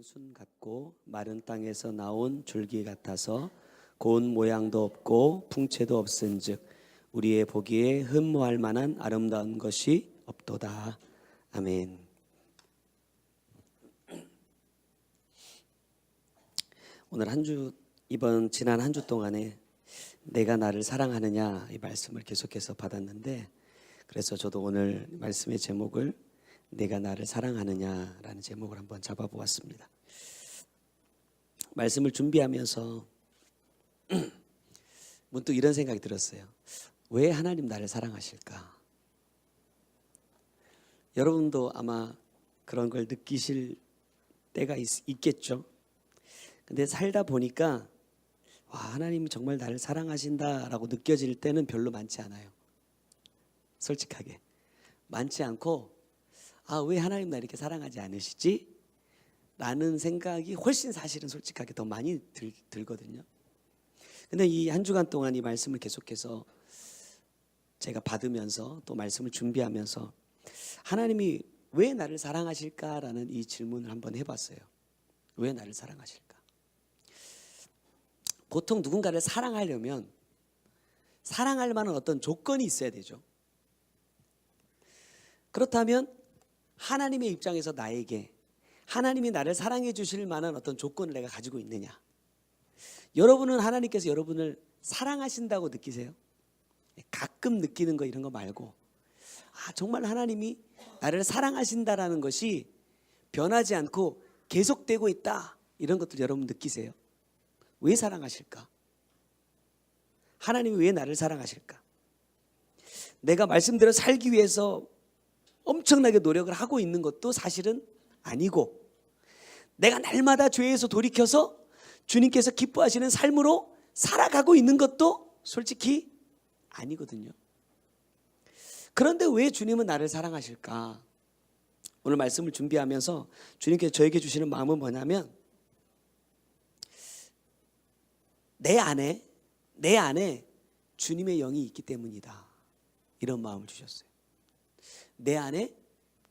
순 같고 마른 땅에서 나온 줄기 같아서 고운 모양도 없고 풍채도 없은즉 우리의 보기에 흠모할 만한 아름다운 것이 없도다. 아멘. 오늘 지난 한 주 동안에 내가 나를 사랑하느냐 이 말씀을 계속해서 받았는데, 그래서 저도 오늘 말씀의 제목을 내가 나를 사랑하느냐라는 제목을 한번 잡아보았습니다. 말씀을 준비하면서 문득 이런 생각이 들었어요. 왜 하나님 나를 사랑하실까? 여러분도 아마 그런 걸 느끼실 때가 있겠죠. 근데 살다 보니까 와, 하나님이 정말 나를 사랑하신다라고 느껴질 때는 별로 많지 않아요. 솔직하게 많지 않고, 왜 하나님 나 이렇게 사랑하지 않으시지? 라는 생각이 훨씬 사실은 솔직하게 더 많이 들거든요. 근데 이 한 주간 동안 이 말씀을 계속해서 제가 받으면서 또 말씀을 준비하면서 하나님이 왜 나를 사랑하실까라는 이 질문을 한번 해봤어요. 왜 나를 사랑하실까? 보통 누군가를 사랑하려면 사랑할 만한 어떤 조건이 있어야 되죠. 그렇다면 하나님의 입장에서 나에게 하나님이 나를 사랑해 주실 만한 어떤 조건을 내가 가지고 있느냐? 여러분은 하나님께서 여러분을 사랑하신다고 느끼세요? 가끔 느끼는 거 이런 거 말고, 정말 하나님이 나를 사랑하신다라는 것이 변하지 않고 계속되고 있다, 이런 것들 여러분 느끼세요? 왜 사랑하실까? 하나님이 왜 나를 사랑하실까? 내가 말씀대로 살기 위해서 엄청나게 노력을 하고 있는 것도 사실은 아니고, 내가 날마다 죄에서 돌이켜서 주님께서 기뻐하시는 삶으로 살아가고 있는 것도 솔직히 아니거든요. 그런데 왜 주님은 나를 사랑하실까? 오늘 말씀을 준비하면서 주님께서 저에게 주시는 마음은 뭐냐면, 내 안에 주님의 영이 있기 때문이다, 이런 마음을 주셨어요. 내 안에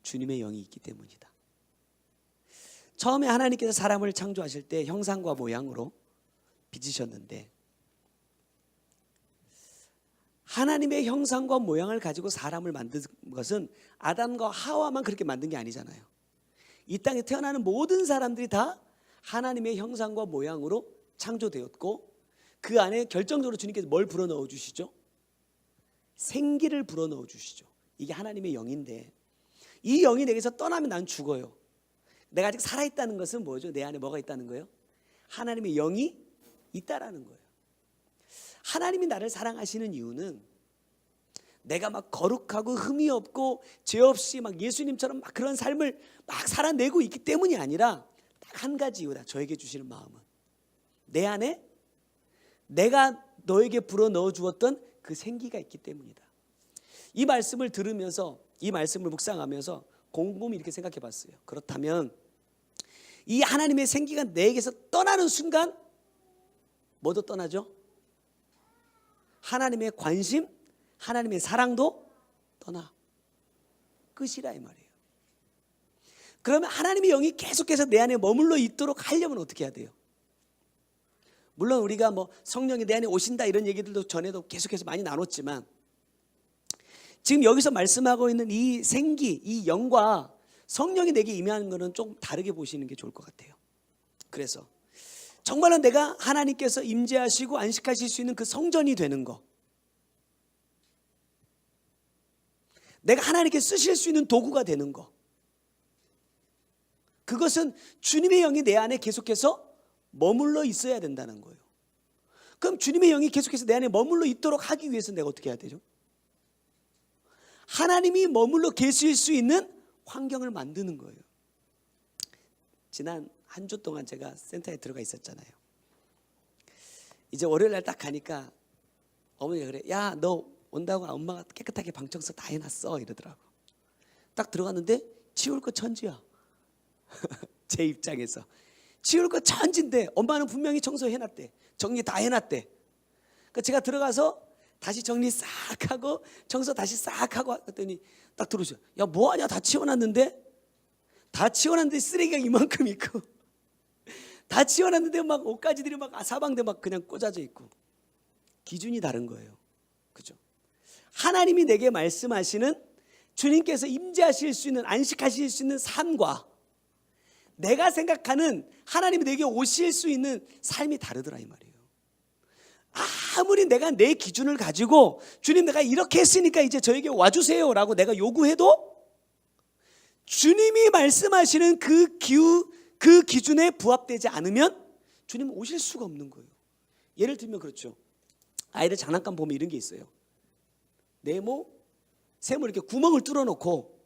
주님의 영이 있기 때문이다. 처음에 하나님께서 사람을 창조하실 때 형상과 모양으로 빚으셨는데, 하나님의 형상과 모양을 가지고 사람을 만든 것은 아담과 하와만 그렇게 만든 게 아니잖아요. 이 땅에 태어나는 모든 사람들이 다 하나님의 형상과 모양으로 창조되었고, 그 안에 결정적으로 주님께서 뭘 불어넣어 주시죠? 생기를 불어넣어 주시죠. 이게 하나님의 영인데, 이 영이 내게서 떠나면 난 죽어요. 내가 아직 살아있다는 것은 뭐죠? 내 안에 뭐가 있다는 거예요? 하나님의 영이 있다라는 거예요. 하나님이 나를 사랑하시는 이유는 내가 막 거룩하고 흠이 없고 죄 없이 막 예수님처럼 막 그런 삶을 막 살아내고 있기 때문이 아니라 딱 한 가지 이유다. 저에게 주시는 마음은 내 안에 내가 너에게 불어넣어 주었던 그 생기가 있기 때문이다. 이 말씀을 들으면서, 이 말씀을 묵상하면서 곰곰이 이렇게 생각해 봤어요. 그렇다면 이 하나님의 생기가 내게서 떠나는 순간 뭐도 떠나죠? 하나님의 관심, 하나님의 사랑도 떠나. 끝이라 이 말이에요. 그러면 하나님의 영이 계속해서 내 안에 머물러 있도록 하려면 어떻게 해야 돼요? 물론 우리가 성령이 내 안에 오신다 이런 얘기들도 전에도 계속해서 많이 나눴지만, 지금 여기서 말씀하고 있는 이 생기, 이 영과 성령이 내게 임하는 것은 좀 다르게 보시는 게 좋을 것 같아요. 그래서 정말로 내가 하나님께서 임재하시고 안식하실 수 있는 그 성전이 되는 거, 내가 하나님께 쓰실 수 있는 도구가 되는 거, 그것은 주님의 영이 내 안에 계속해서 머물러 있어야 된다는 거예요. 그럼 주님의 영이 계속해서 내 안에 머물러 있도록 하기 위해서 내가 어떻게 해야 되죠? 하나님이 머물러 계실 수 있는 환경을 만드는 거예요. 지난 한 주 동안 제가 센터에 들어가 있었잖아요. 이제 월요일 날 딱 가니까 어머니가 그래, 야, 너 온다고 엄마가 깨끗하게 방 청소 다 해놨어, 이러더라고. 딱 들어갔는데 치울 거 천지야. 제 입장에서 치울 거 천지인데 엄마는 분명히 청소해놨대, 정리 다 해놨대. 그러니까 제가 들어가서 다시 정리 싹 하고 청소 다시 싹 하고 했더니 딱 들어오셔. 야, 뭐하냐, 다 치워놨는데? 다 치워놨는데 쓰레기가 이만큼 있고 다 지어놨는데 막 옷가지들이 막 사방대 막 그냥 꽂아져 있고. 기준이 다른 거예요. 그죠? 하나님이 내게 말씀하시는, 주님께서 임재하실 수 있는, 안식하실 수 있는 삶과 내가 생각하는 하나님이 내게 오실 수 있는 삶이 다르더라 이 말이에요. 아무리 내가 내 기준을 가지고 주님 내가 이렇게 했으니까 이제 저에게 와주세요 라고 내가 요구해도 주님이 말씀하시는 그 기준에 부합되지 않으면 주님은 오실 수가 없는 거예요. 예를 들면 그렇죠. 아이들 장난감 보면 이런 게 있어요. 네모, 세모 이렇게 구멍을 뚫어 놓고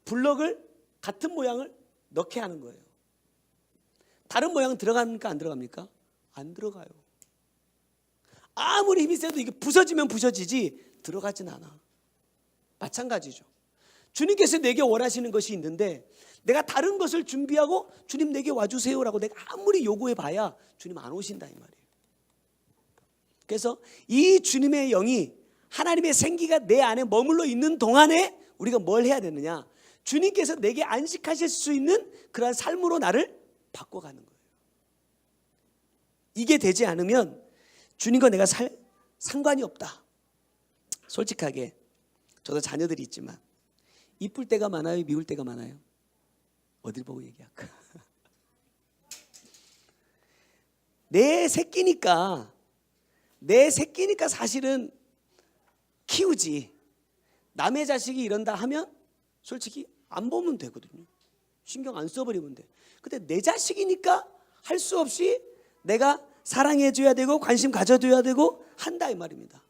블럭을 같은 모양을 넣게 하는 거예요. 다른 모양은 들어갑니까 안 들어갑니까? 안 들어가요. 아무리 힘이 세도 이게 부서지면 부서지지 들어가진 않아. 마찬가지죠. 주님께서 내게 원하시는 것이 있는데 내가 다른 것을 준비하고 주님 내게 와주세요라고 내가 아무리 요구해봐야 주님 안 오신다 이 말이에요. 그래서 이 주님의 영이, 하나님의 생기가 내 안에 머물러 있는 동안에 우리가 뭘 해야 되느냐, 주님께서 내게 안식하실 수 있는 그러한 삶으로 나를 바꿔가는 거예요. 이게 되지 않으면 주님과 내가 상관이 없다. 솔직하게 저도 자녀들이 있지만 이쁠 때가 많아요, 미울 때가 많아요? 어딜 보고 얘기할까? 내 새끼니까 사실은 키우지. 남의 자식이 이런다 하면 솔직히 안 보면 되거든요. 신경 안 써버리면 돼. 근데 내 자식이니까 할 수 없이 내가 사랑해줘야 되고 관심 가져줘야 되고 한다 이 말입니다.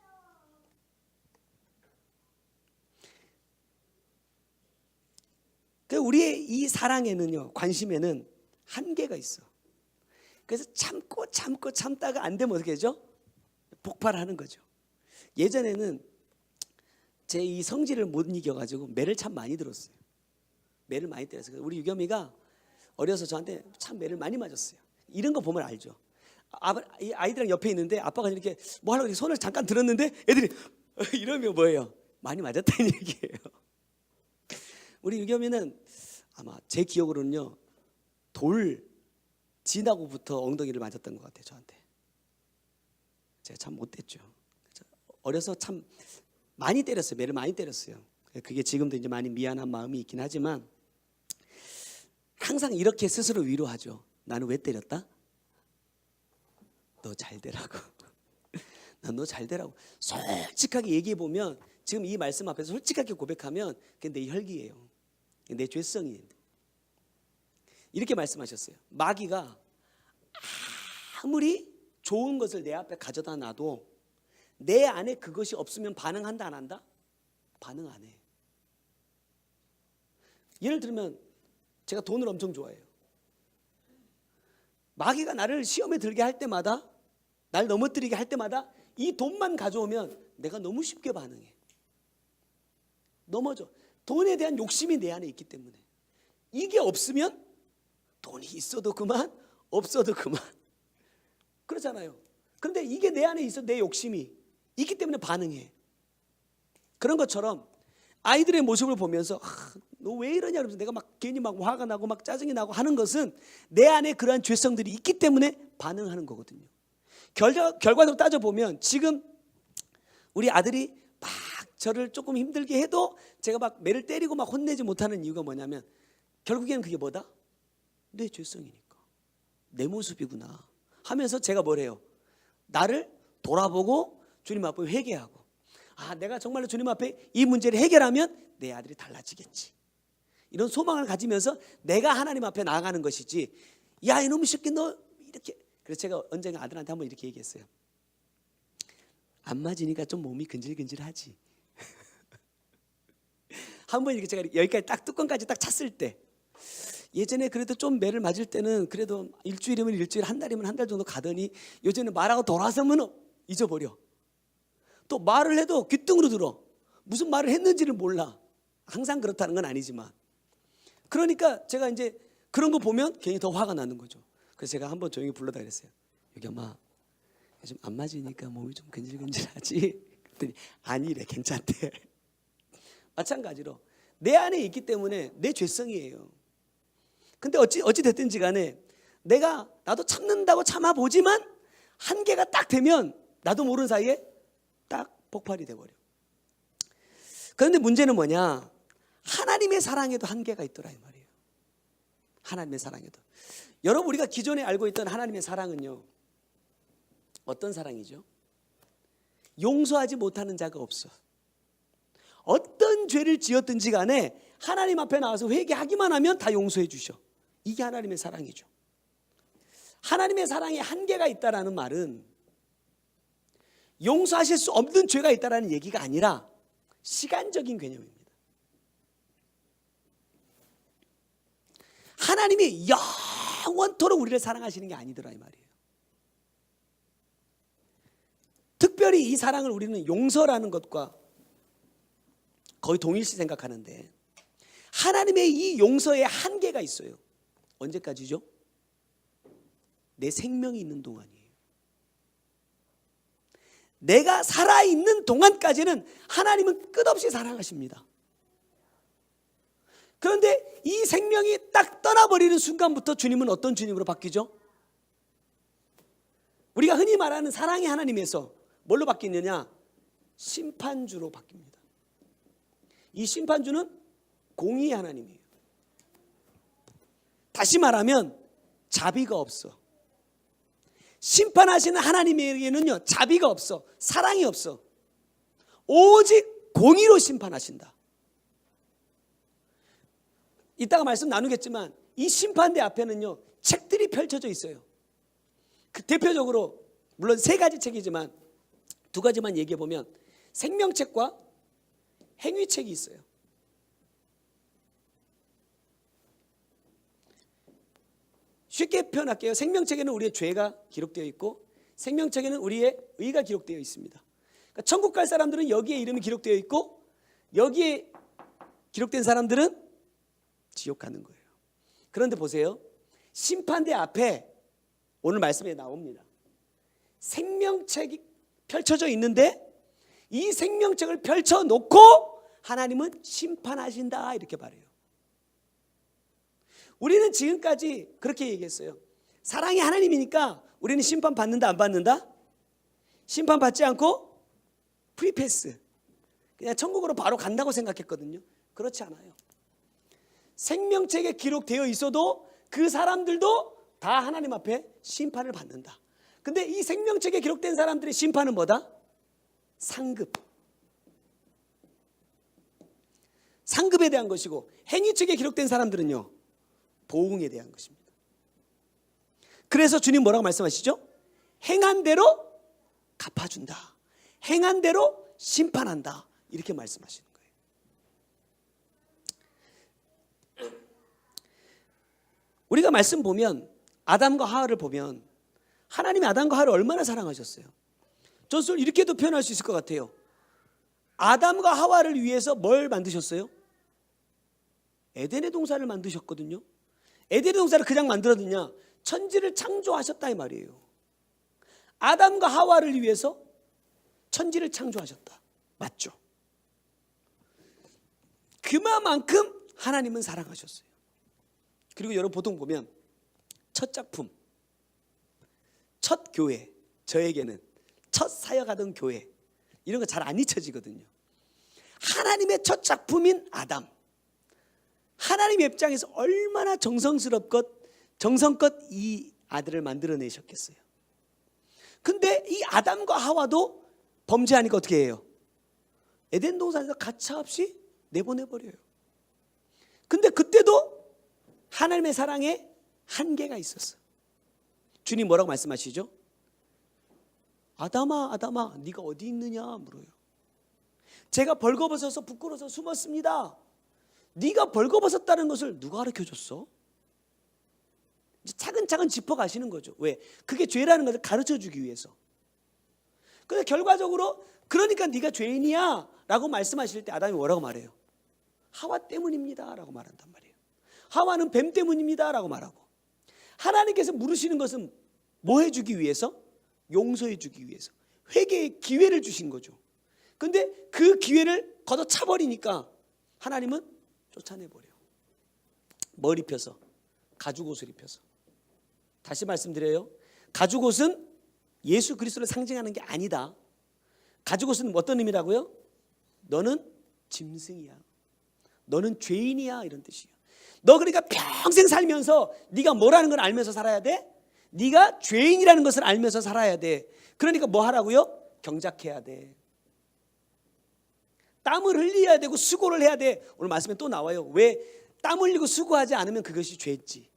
우리의 이 사랑에는요, 관심에는 한계가 있어. 그래서 참다가 안 되면 어떻게 하죠? 폭발하는 거죠. 예전에는 제 이 성질을 못 이겨가지고 매를 참 많이 들었어요. 매를 많이 때렸어요. 우리 유겸이가 어려서 저한테 참 매를 많이 맞았어요. 이런 거 보면 알죠. 아이들랑 옆에 있는데 아빠가 이렇게 뭐 하려고 손을 잠깐 들었는데 애들이 이러면 뭐예요? 많이 맞았다는 얘기예요. 우리 유겸이는 아마 제 기억으로는요, 돌 지나고부터 엉덩이를 맞았던 것 같아요. 저한테. 제가 참 못됐죠. 어려서 참 많이 때렸어요. 매를 많이 때렸어요. 그게 지금도 이제 많이 미안한 마음이 있긴 하지만 항상 이렇게 스스로 위로하죠. 나는 왜 때렸다? 너 잘 되라고. 난 너 잘 되라고. 솔직하게 얘기해 보면, 지금 이 말씀 앞에서 솔직하게 고백하면 그게 내 혈기예요. 내 죄성이에요. 이렇게 말씀하셨어요. 마귀가 아무리 좋은 것을 내 앞에 가져다 놔도 내 안에 그것이 없으면 반응한다 안 한다? 반응 안 해. 예를 들면 제가 돈을 엄청 좋아해요. 마귀가 나를 시험에 들게 할 때마다, 날 넘어뜨리게 할 때마다 이 돈만 가져오면 내가 너무 쉽게 반응해. 넘어져. 돈에 대한 욕심이 내 안에 있기 때문에. 이게 없으면 돈이 있어도 그만, 없어도 그만. 그렇잖아요. 그런데 이게 내 안에 있어, 내 욕심이 있기 때문에 반응해. 그런 것처럼 아이들의 모습을 보면서 너 왜 이러냐 그러면서 내가 막 괜히 막 화가 나고 막 짜증이 나고 하는 것은 내 안에 그러한 죄성들이 있기 때문에 반응하는 거거든요. 결과적으로 따져보면 지금 우리 아들이 막 저를 조금 힘들게 해도 제가 막 매를 때리고 막 혼내지 못하는 이유가 뭐냐면 결국에는 그게 뭐다? 내 죄성이니까. 내 모습이구나 하면서 제가 뭘 해요? 나를 돌아보고 주님 앞에 회개하고, 내가 정말로 주님 앞에 이 문제를 해결하면 내 아들이 달라지겠지. 이런 소망을 가지면서 내가 하나님 앞에 나아가는 것이지, 야 이놈의 새끼 너 이렇게. 그래서 제가 언젠가 아들한테 한번 이렇게 얘기했어요. 안 맞으니까 좀 몸이 근질근질하지. 한번 이렇게 제가 여기까지 딱 뚜껑까지 딱 찼을 때, 예전에 그래도 좀 매를 맞을 때는 그래도 일주일이면 일주일, 한 달이면 한 달 정도 가더니 요즘에는 말하고 돌아서면 잊어버려. 또 말을 해도 귓등으로 들어. 무슨 말을 했는지를 몰라. 항상 그렇다는 건 아니지만. 그러니까 제가 이제 그런 거 보면 괜히 더 화가 나는 거죠. 그래서 제가 한번 조용히 불러다 그랬어요. 유겸아, 요즘 안 맞으니까 몸이 좀 근질근질하지? 그랬더니 아니래, 괜찮대. 마찬가지로 내 안에 있기 때문에 내 죄성이에요. 근데 어찌 됐든지 간에 나도 참는다고 참아보지만 한계가 딱 되면 나도 모르는 사이에 딱 폭발이 돼버려. 그런데 문제는 뭐냐? 하나님의 사랑에도 한계가 있더라 이 말이에요. 하나님의 사랑에도. 여러분, 우리가 기존에 알고 있던 하나님의 사랑은요, 어떤 사랑이죠? 용서하지 못하는 자가 없어. 어떤 죄를 지었든지 간에 하나님 앞에 나와서 회개하기만 하면 다 용서해 주셔. 이게 하나님의 사랑이죠. 하나님의 사랑에 한계가 있다라는 말은 용서하실 수 없는 죄가 있다라는 얘기가 아니라 시간적인 개념입니다. 하나님이 영원토록 우리를 사랑하시는 게 아니더라 이 말이에요. 특별히 이 사랑을 우리는 용서라는 것과 거의 동일시 생각하는데, 하나님의 이 용서에 한계가 있어요. 언제까지죠? 내 생명이 있는 동안이에요. 내가 살아있는 동안까지는 하나님은 끝없이 사랑하십니다. 그런데 이 생명이 딱 떠나버리는 순간부터 주님은 어떤 주님으로 바뀌죠? 우리가 흔히 말하는 사랑의 하나님에서 뭘로 바뀌느냐? 심판주로 바뀝니다. 이 심판주는 공의의 하나님이에요. 다시 말하면 자비가 없어. 심판하시는 하나님에게는요, 자비가 없어. 사랑이 없어. 오직 공의로 심판하신다. 이따가 말씀 나누겠지만 이 심판대 앞에는요, 책들이 펼쳐져 있어요. 그 대표적으로 물론 3가지 책이지만 2가지만 얘기해 보면 생명책과 행위책이 있어요. 쉽게 표현할게요. 생명책에는 우리의 죄가 기록되어 있고 생명책에는 우리의 의가 기록되어 있습니다. 그러니까 천국 갈 사람들은 여기에 이름이 기록되어 있고 여기에 기록된 사람들은 지옥 가는 거예요. 그런데 보세요. 심판대 앞에 오늘 말씀에 나옵니다. 생명책이 펼쳐져 있는데 이 생명책을 펼쳐놓고 하나님은 심판하신다 이렇게 말해요. 우리는 지금까지 그렇게 얘기했어요. 사랑이 하나님이니까 우리는 심판 받는다 안 받는다? 심판 받지 않고 프리패스, 그냥 천국으로 바로 간다고 생각했거든요. 그렇지 않아요. 생명책에 기록되어 있어도 그 사람들도 다 하나님 앞에 심판을 받는다. 근데 이 생명책에 기록된 사람들의 심판은 뭐다? 상급. 상급에 대한 것이고 행위책에 기록된 사람들은요, 보응에 대한 것입니다. 그래서 주님 뭐라고 말씀하시죠? 행한 대로 갚아준다. 행한 대로 심판한다. 이렇게 말씀하시는 거예요. 우리가 말씀 보면 아담과 하와를 보면 하나님이 아담과 하와를 얼마나 사랑하셨어요. 저는 이렇게도 표현할 수 있을 것 같아요. 아담과 하와를 위해서 뭘 만드셨어요? 에덴의 동산을 만드셨거든요. 에덴의 동산을 그냥 만들었느냐? 천지를 창조하셨다 이 말이에요. 아담과 하와를 위해서 천지를 창조하셨다. 맞죠? 그만큼 하나님은 사랑하셨어요. 그리고 여러분 보통 보면 첫 작품, 첫 교회, 저에게는 첫 사역하던 교회, 이런 거 잘 안 잊혀지거든요. 하나님의 첫 작품인 아담, 하나님의 입장에서 얼마나 정성껏 이 아들을 만들어내셨겠어요. 근데 이 아담과 하와도 범죄하니까 어떻게 해요? 에덴 동산에서 가차없이 내보내버려요. 근데 그때도 하나님의 사랑에 한계가 있었어. 주님 뭐라고 말씀하시죠? 아담아 아담아 네가 어디 있느냐 물어요. 제가 벌거벗어서 부끄러워서 숨었습니다. 네가 벌거벗었다는 것을 누가 가르쳐줬어? 이제 차근차근 짚어가시는 거죠. 왜? 그게 죄라는 것을 가르쳐주기 위해서. 근데 결과적으로 그러니까 네가 죄인이야 라고 말씀하실 때 아담이 뭐라고 말해요? 하와 때문입니다 라고 말한단 말이에요. 하와는 뱀 때문입니다 라고 말하고, 하나님께서 물으시는 것은 뭐 해주기 위해서? 용서해 주기 위해서, 회개의 기회를 주신 거죠. 근데 그 기회를 걷어차버리니까 하나님은 쫓아내버려. 뭘 입혀서? 가죽옷을 입혀서. 다시 말씀드려요. 가죽옷은 예수 그리스도를 상징하는 게 아니다. 가죽옷은 어떤 의미라고요? 너는 짐승이야. 너는 죄인이야, 이런 뜻이에요. 너 그러니까 평생 살면서 네가 뭐라는 걸 알면서 살아야 돼? 네가 죄인이라는 것을 알면서 살아야 돼. 그러니까 뭐 하라고요? 경작해야 돼. 땀을 흘려야 되고 수고를 해야 돼. 오늘 말씀에 또 나와요. 왜? 땀 흘리고 수고하지 않으면 그것이 죄지.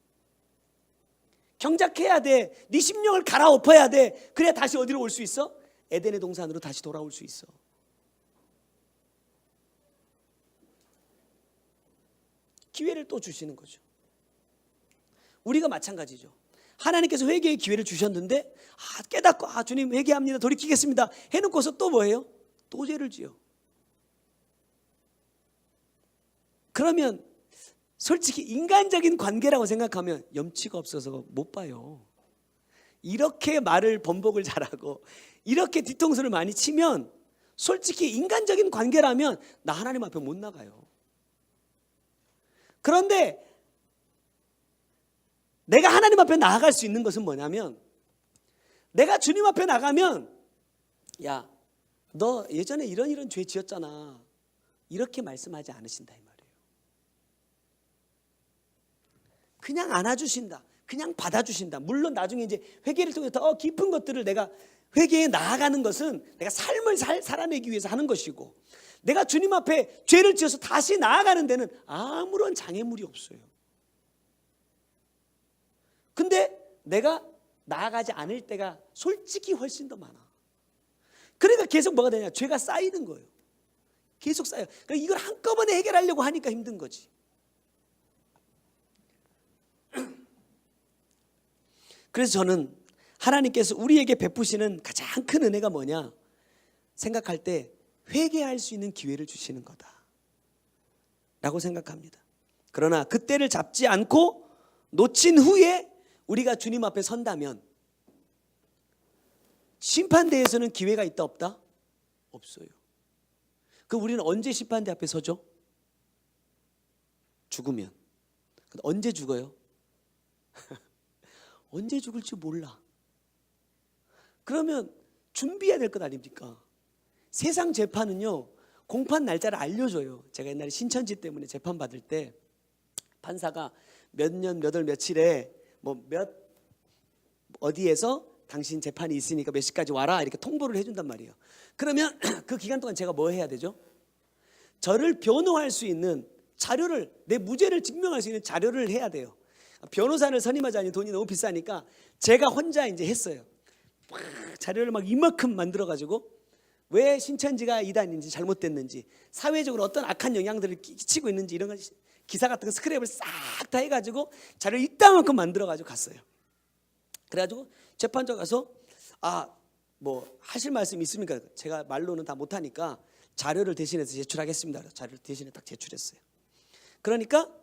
경작해야 돼. 네 심령을 갈아엎어야 돼. 그래야 다시 어디로 올 수 있어? 에덴의 동산으로 다시 돌아올 수 있어. 기회를 또 주시는 거죠. 우리가 마찬가지죠. 하나님께서 회개의 기회를 주셨는데 깨닫고 주님 회개합니다, 돌이키겠습니다 해놓고서 또 뭐예요? 또 죄를 지어. 그러면 솔직히 인간적인 관계라고 생각하면 염치가 없어서 못 봐요. 이렇게 말을 번복을 잘하고 이렇게 뒤통수를 많이 치면 솔직히 인간적인 관계라면 나 하나님 앞에 못 나가요. 그런데 내가 하나님 앞에 나아갈 수 있는 것은 뭐냐면, 내가 주님 앞에 나가면 야, 너 예전에 이런 죄 지었잖아, 이렇게 말씀하지 않으신다 이 말이에요. 그냥 안아주신다. 그냥 받아주신다. 물론 나중에 이제 회개를 통해서 더 깊은 것들을 내가 회개에 나아가는 것은 내가 삶을 살아내기 위해서 하는 것이고, 내가 주님 앞에 죄를 지어서 다시 나아가는 데는 아무런 장애물이 없어요. 근데 내가 나아가지 않을 때가 솔직히 훨씬 더 많아. 그러니까 계속 뭐가 되냐? 죄가 쌓이는 거예요. 계속 쌓여. 그러니까 이걸 한꺼번에 해결하려고 하니까 힘든 거지. 그래서 저는 하나님께서 우리에게 베푸시는 가장 큰 은혜가 뭐냐 생각할 때 회개할 수 있는 기회를 주시는 거다 라고 생각합니다. 그러나 그때를 잡지 않고 놓친 후에 우리가 주님 앞에 선다면 심판대에서는 기회가 있다 없다? 없어요. 그럼 우리는 언제 심판대 앞에 서죠? 죽으면. 근데 언제 죽어요? 언제 죽을지 몰라. 그러면 준비해야 될 것 아닙니까? 세상 재판은요, 공판 날짜를 알려줘요. 제가 옛날에 신천지 때문에 재판 받을 때 판사가 몇 년 몇 월 며칠에 몇 어디에서 당신 재판이 있으니까 몇 시까지 와라 이렇게 통보를 해준단 말이에요. 그러면 그 기간 동안 제가 뭐 해야 되죠? 저를 변호할 수 있는 자료를, 내 무죄를 증명할 수 있는 자료를 해야 돼요. 변호사를 선임하자니 돈이 너무 비싸니까 제가 혼자 이제 했어요. 자료를 막 이만큼 만들어 가지고 왜 신천지가 이단인지 잘못됐는지, 사회적으로 어떤 악한 영향들을 끼치고 있는지 이런 거 기사 같은 거 스크랩을 싹 다 해가지고 자료를 이따만큼 만들어 가지고 갔어요. 그래가지고 재판장 가서 뭐 하실 말씀 있습니까? 제가 말로는 다 못하니까 자료를 대신해서 제출하겠습니다. 자료를 대신해 딱 제출했어요. 그러니까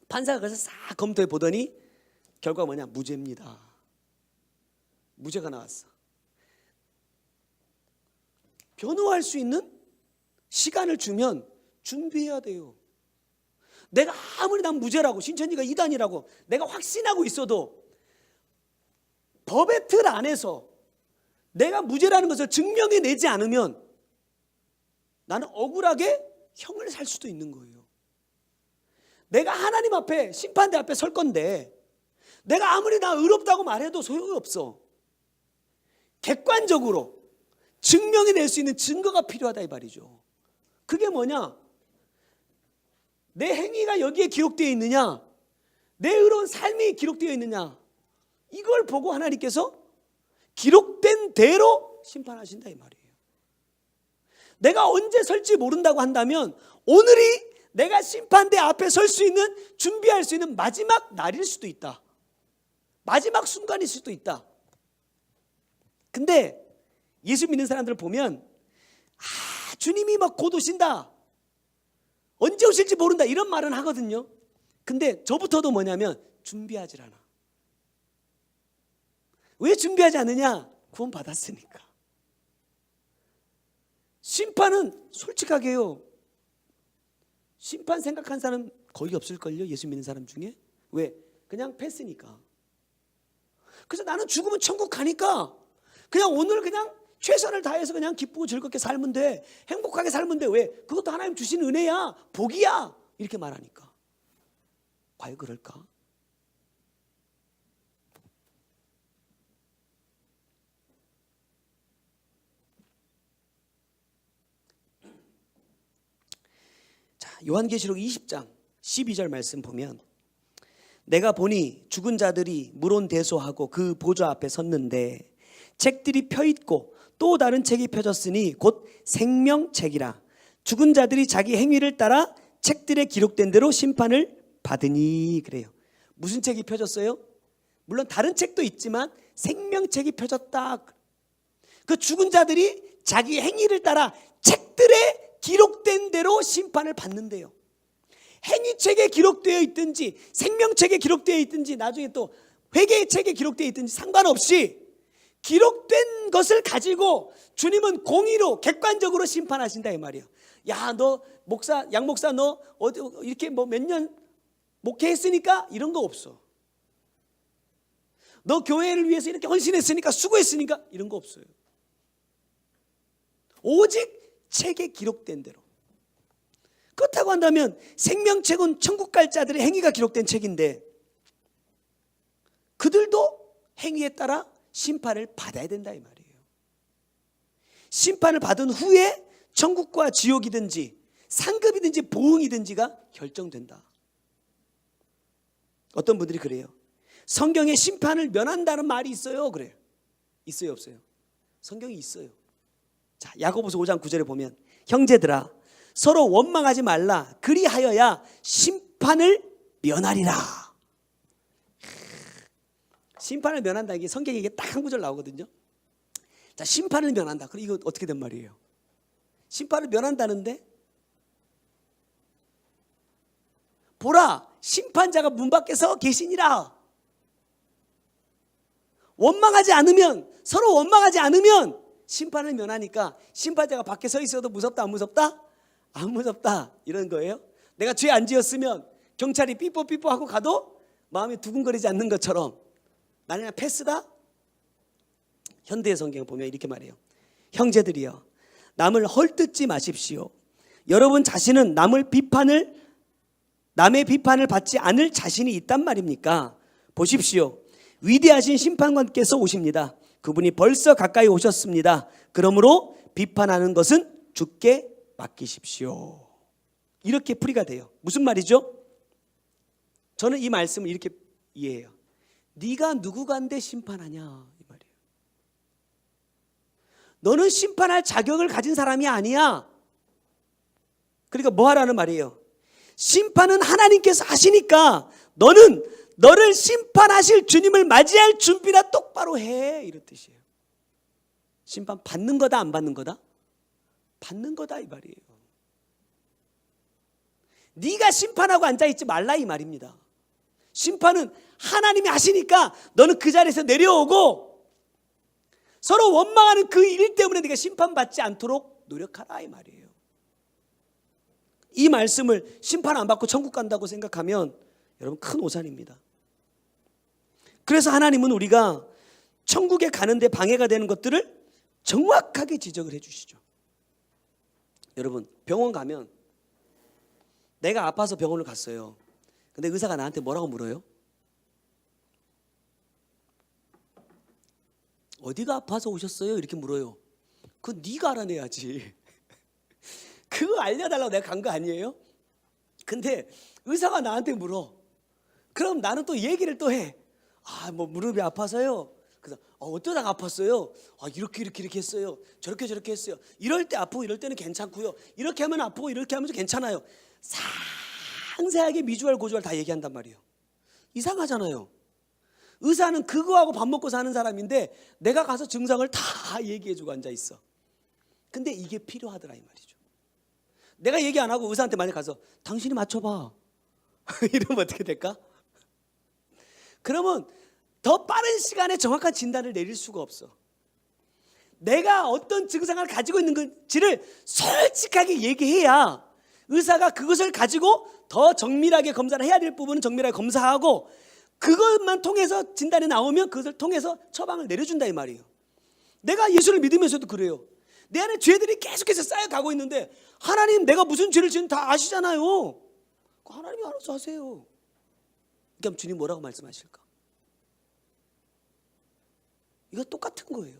판사가 그래서 싹 검토해 보더니 결과가 뭐냐? 무죄입니다. 무죄가 나왔어. 변호할 수 있는 시간을 주면 준비해야 돼요. 내가 아무리 난 무죄라고, 신천지가 이단이라고 내가 확신하고 있어도 법의 틀 안에서 내가 무죄라는 것을 증명해내지 않으면 나는 억울하게 형을 살 수도 있는 거예요. 내가 하나님 앞에, 심판대 앞에 설 건데 내가 아무리 나 의롭다고 말해도 소용이 없어. 객관적으로 증명해낼 수 있는 증거가 필요하다 이 말이죠. 그게 뭐냐? 내 행위가 여기에 기록되어 있느냐, 내 의로운 삶이 기록되어 있느냐, 이걸 보고 하나님께서 기록된 대로 심판하신다 이 말이에요. 내가 언제 설지 모른다고 한다면 오늘이 내가 심판대 앞에 설 수 있는, 준비할 수 있는 마지막 날일 수도 있다. 마지막 순간일 수도 있다. 근데 예수 믿는 사람들을 보면 주님이 막 곧 오신다, 언제 오실지 모른다 이런 말은 하거든요. 근데 저부터도 뭐냐면 준비하지 않아. 왜 준비하지 않느냐? 구원 받았으니까. 심판은 솔직하게요, 심판 생각한 사람 거의 없을걸요, 예수 믿는 사람 중에. 왜? 그냥 패스니까. 그래서 나는 죽으면 천국 가니까 그냥 오늘 그냥 최선을 다해서 그냥 기쁘고 즐겁게 살면 돼. 행복하게 살면 돼. 왜? 그것도 하나님 주신 은혜야. 복이야. 이렇게 말하니까. 과연 그럴까? 자, 요한계시록 20장 12절 말씀 보면 내가 보니 죽은 자들이 물온대소하고 그 보좌 앞에 섰는데 책들이 펴있고 또 다른 책이 펴졌으니 곧 생명책이라. 죽은 자들이 자기 행위를 따라 책들에 기록된 대로 심판을 받으니. 그래요. 무슨 책이 펴졌어요? 물론 다른 책도 있지만 생명책이 펴졌다. 그 죽은 자들이 자기 행위를 따라 책들에 기록된 대로 심판을 받는데요. 행위책에 기록되어 있든지 생명책에 기록되어 있든지 나중에 또 회개의 책에 기록되어 있든지 상관없이 기록된 것을 가지고 주님은 공의로 객관적으로 심판하신다 이 말이에요. 야, 너 목사, 양 목사 너 어디 이렇게 뭐 몇 년 목회했으니까 이런 거 없어. 너 교회를 위해서 이렇게 헌신했으니까 수고했으니까 이런 거 없어요. 오직 책에 기록된 대로. 그렇다고 한다면 생명책은 천국 갈 자들의 행위가 기록된 책인데 그들도 행위에 따라 심판을 받아야 된다 이 말이에요. 심판을 받은 후에 천국과 지옥이든지 상급이든지 보응이든지가 결정된다. 어떤 분들이 그래요. 성경에 심판을 면한다는 말이 있어요. 그래요. 있어요, 없어요? 성경이 있어요. 자, 야고보서 5장 9절에 보면 형제들아 서로 원망하지 말라. 그리하여야 심판을 면하리라. 심판을 면한다. 이게 성경에 이게 딱 한 구절 나오거든요. 자, 심판을 면한다. 그럼 이거 어떻게 된 말이에요? 심판을 면한다는데 보라 심판자가 문 밖에 서 계시니라. 원망하지 않으면 서로 원망하지 않으면 심판을 면하니까 심판자가 밖에 서 있어도 무섭다 안 무섭다? 안 무섭다 이런 거예요. 내가 죄 안 지었으면 경찰이 삐뽀삐뽀 하고 가도 마음이 두근거리지 않는 것처럼 나는 그냥 패스다. 현대의 성경을 보면 이렇게 말해요. 형제들이여 남을 헐뜯지 마십시오. 여러분 자신은 남의 비판을 받지 않을 자신이 있단 말입니까? 보십시오. 위대하신 심판관께서 오십니다. 그분이 벌써 가까이 오셨습니다. 그러므로 비판하는 것은 주께 맡기십시오. 이렇게 풀이가 돼요. 무슨 말이죠? 저는 이 말씀을 이렇게 이해해요. 네가 누구간데 심판하냐 이 말이에요. 너는 심판할 자격을 가진 사람이 아니야. 그러니까 뭐 하라는 말이에요? 심판은 하나님께서 하시니까 너는 너를 심판하실 주님을 맞이할 준비나 똑바로 해 이런 뜻이에요. 심판 받는 거다 안 받는 거다? 받는 거다 이 말이에요. 네가 심판하고 앉아있지 말라 이 말입니다. 심판은 하나님이 하시니까 너는 그 자리에서 내려오고 서로 원망하는 그 일 때문에 네가 심판받지 않도록 노력하라 이 말이에요. 이 말씀을 심판 안 받고 천국 간다고 생각하면 여러분 큰 오산입니다. 그래서 하나님은 우리가 천국에 가는데 방해가 되는 것들을 정확하게 지적을 해 주시죠. 여러분 병원 가면 내가 아파서 병원을 갔어요. 근데 의사가 나한테 뭐라고 물어요? 어디가 아파서 오셨어요? 이렇게 물어요. 그거 네가 알아내야지. 그거 알려달라고 내가 간 거 아니에요? 근데 의사가 나한테 물어. 그럼 나는 또 얘기를 또 해. 아, 뭐 무릎이 아파서요. 그래서 어쩌다가 아팠어요. 이렇게 했어요. 저렇게 했어요. 이럴 때 아프고 이럴 때는 괜찮고요. 이렇게 하면 아프고 이렇게 하면서 괜찮아요. 상세하게 미주알 고주알 다 얘기한단 말이에요. 이상하잖아요. 의사는 그거하고 밥 먹고 사는 사람인데 내가 가서 증상을 다 얘기해주고 앉아있어. 근데 이게 필요하더라 이 말이죠. 내가 얘기 안 하고 의사한테 만약 가서 당신이 맞춰봐 이러면 어떻게 될까? 그러면 더 빠른 시간에 정확한 진단을 내릴 수가 없어. 내가 어떤 증상을 가지고 있는 건지를 솔직하게 얘기해야 의사가 그것을 가지고 더 정밀하게 검사를 해야 될 부분은 정밀하게 검사하고 그것만 통해서 진단이 나오면 그것을 통해서 처방을 내려준다 이 말이에요. 내가 예수를 믿으면서도 그래요. 내 안에 죄들이 계속해서 쌓여가고 있는데 하나님 내가 무슨 죄를 지은 다 아시잖아요. 하나님이 알아서 하세요. 그럼 주님 뭐라고 말씀하실까? 이거 똑같은 거예요.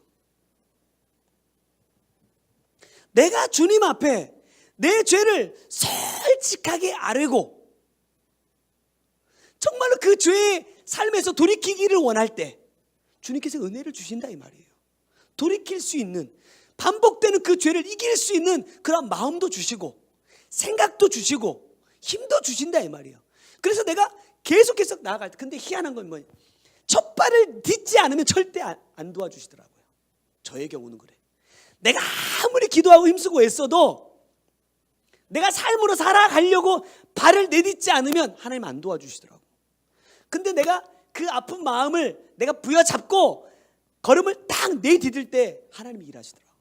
내가 주님 앞에 내 죄를 솔직하게 아뢰고 정말로 그 죄의 삶에서 돌이키기를 원할 때 주님께서 은혜를 주신다 이 말이에요. 돌이킬 수 있는, 반복되는 그 죄를 이길 수 있는 그런 마음도 주시고 생각도 주시고 힘도 주신다 이 말이에요. 그래서 내가 계속해서 나아갈 때, 근데 희한한 건 뭐예요? 첫 발을 딛지 않으면 절대 안 도와주시더라고요. 저의 경우는 그래. 내가 아무리 기도하고 힘쓰고 애써도 내가 삶으로 살아가려고 발을 내딛지 않으면 하나님 안 도와주시더라고. 근데 내가 그 아픈 마음을 내가 부여잡고 걸음을 딱 내딛을 때 하나님이 일하시더라고.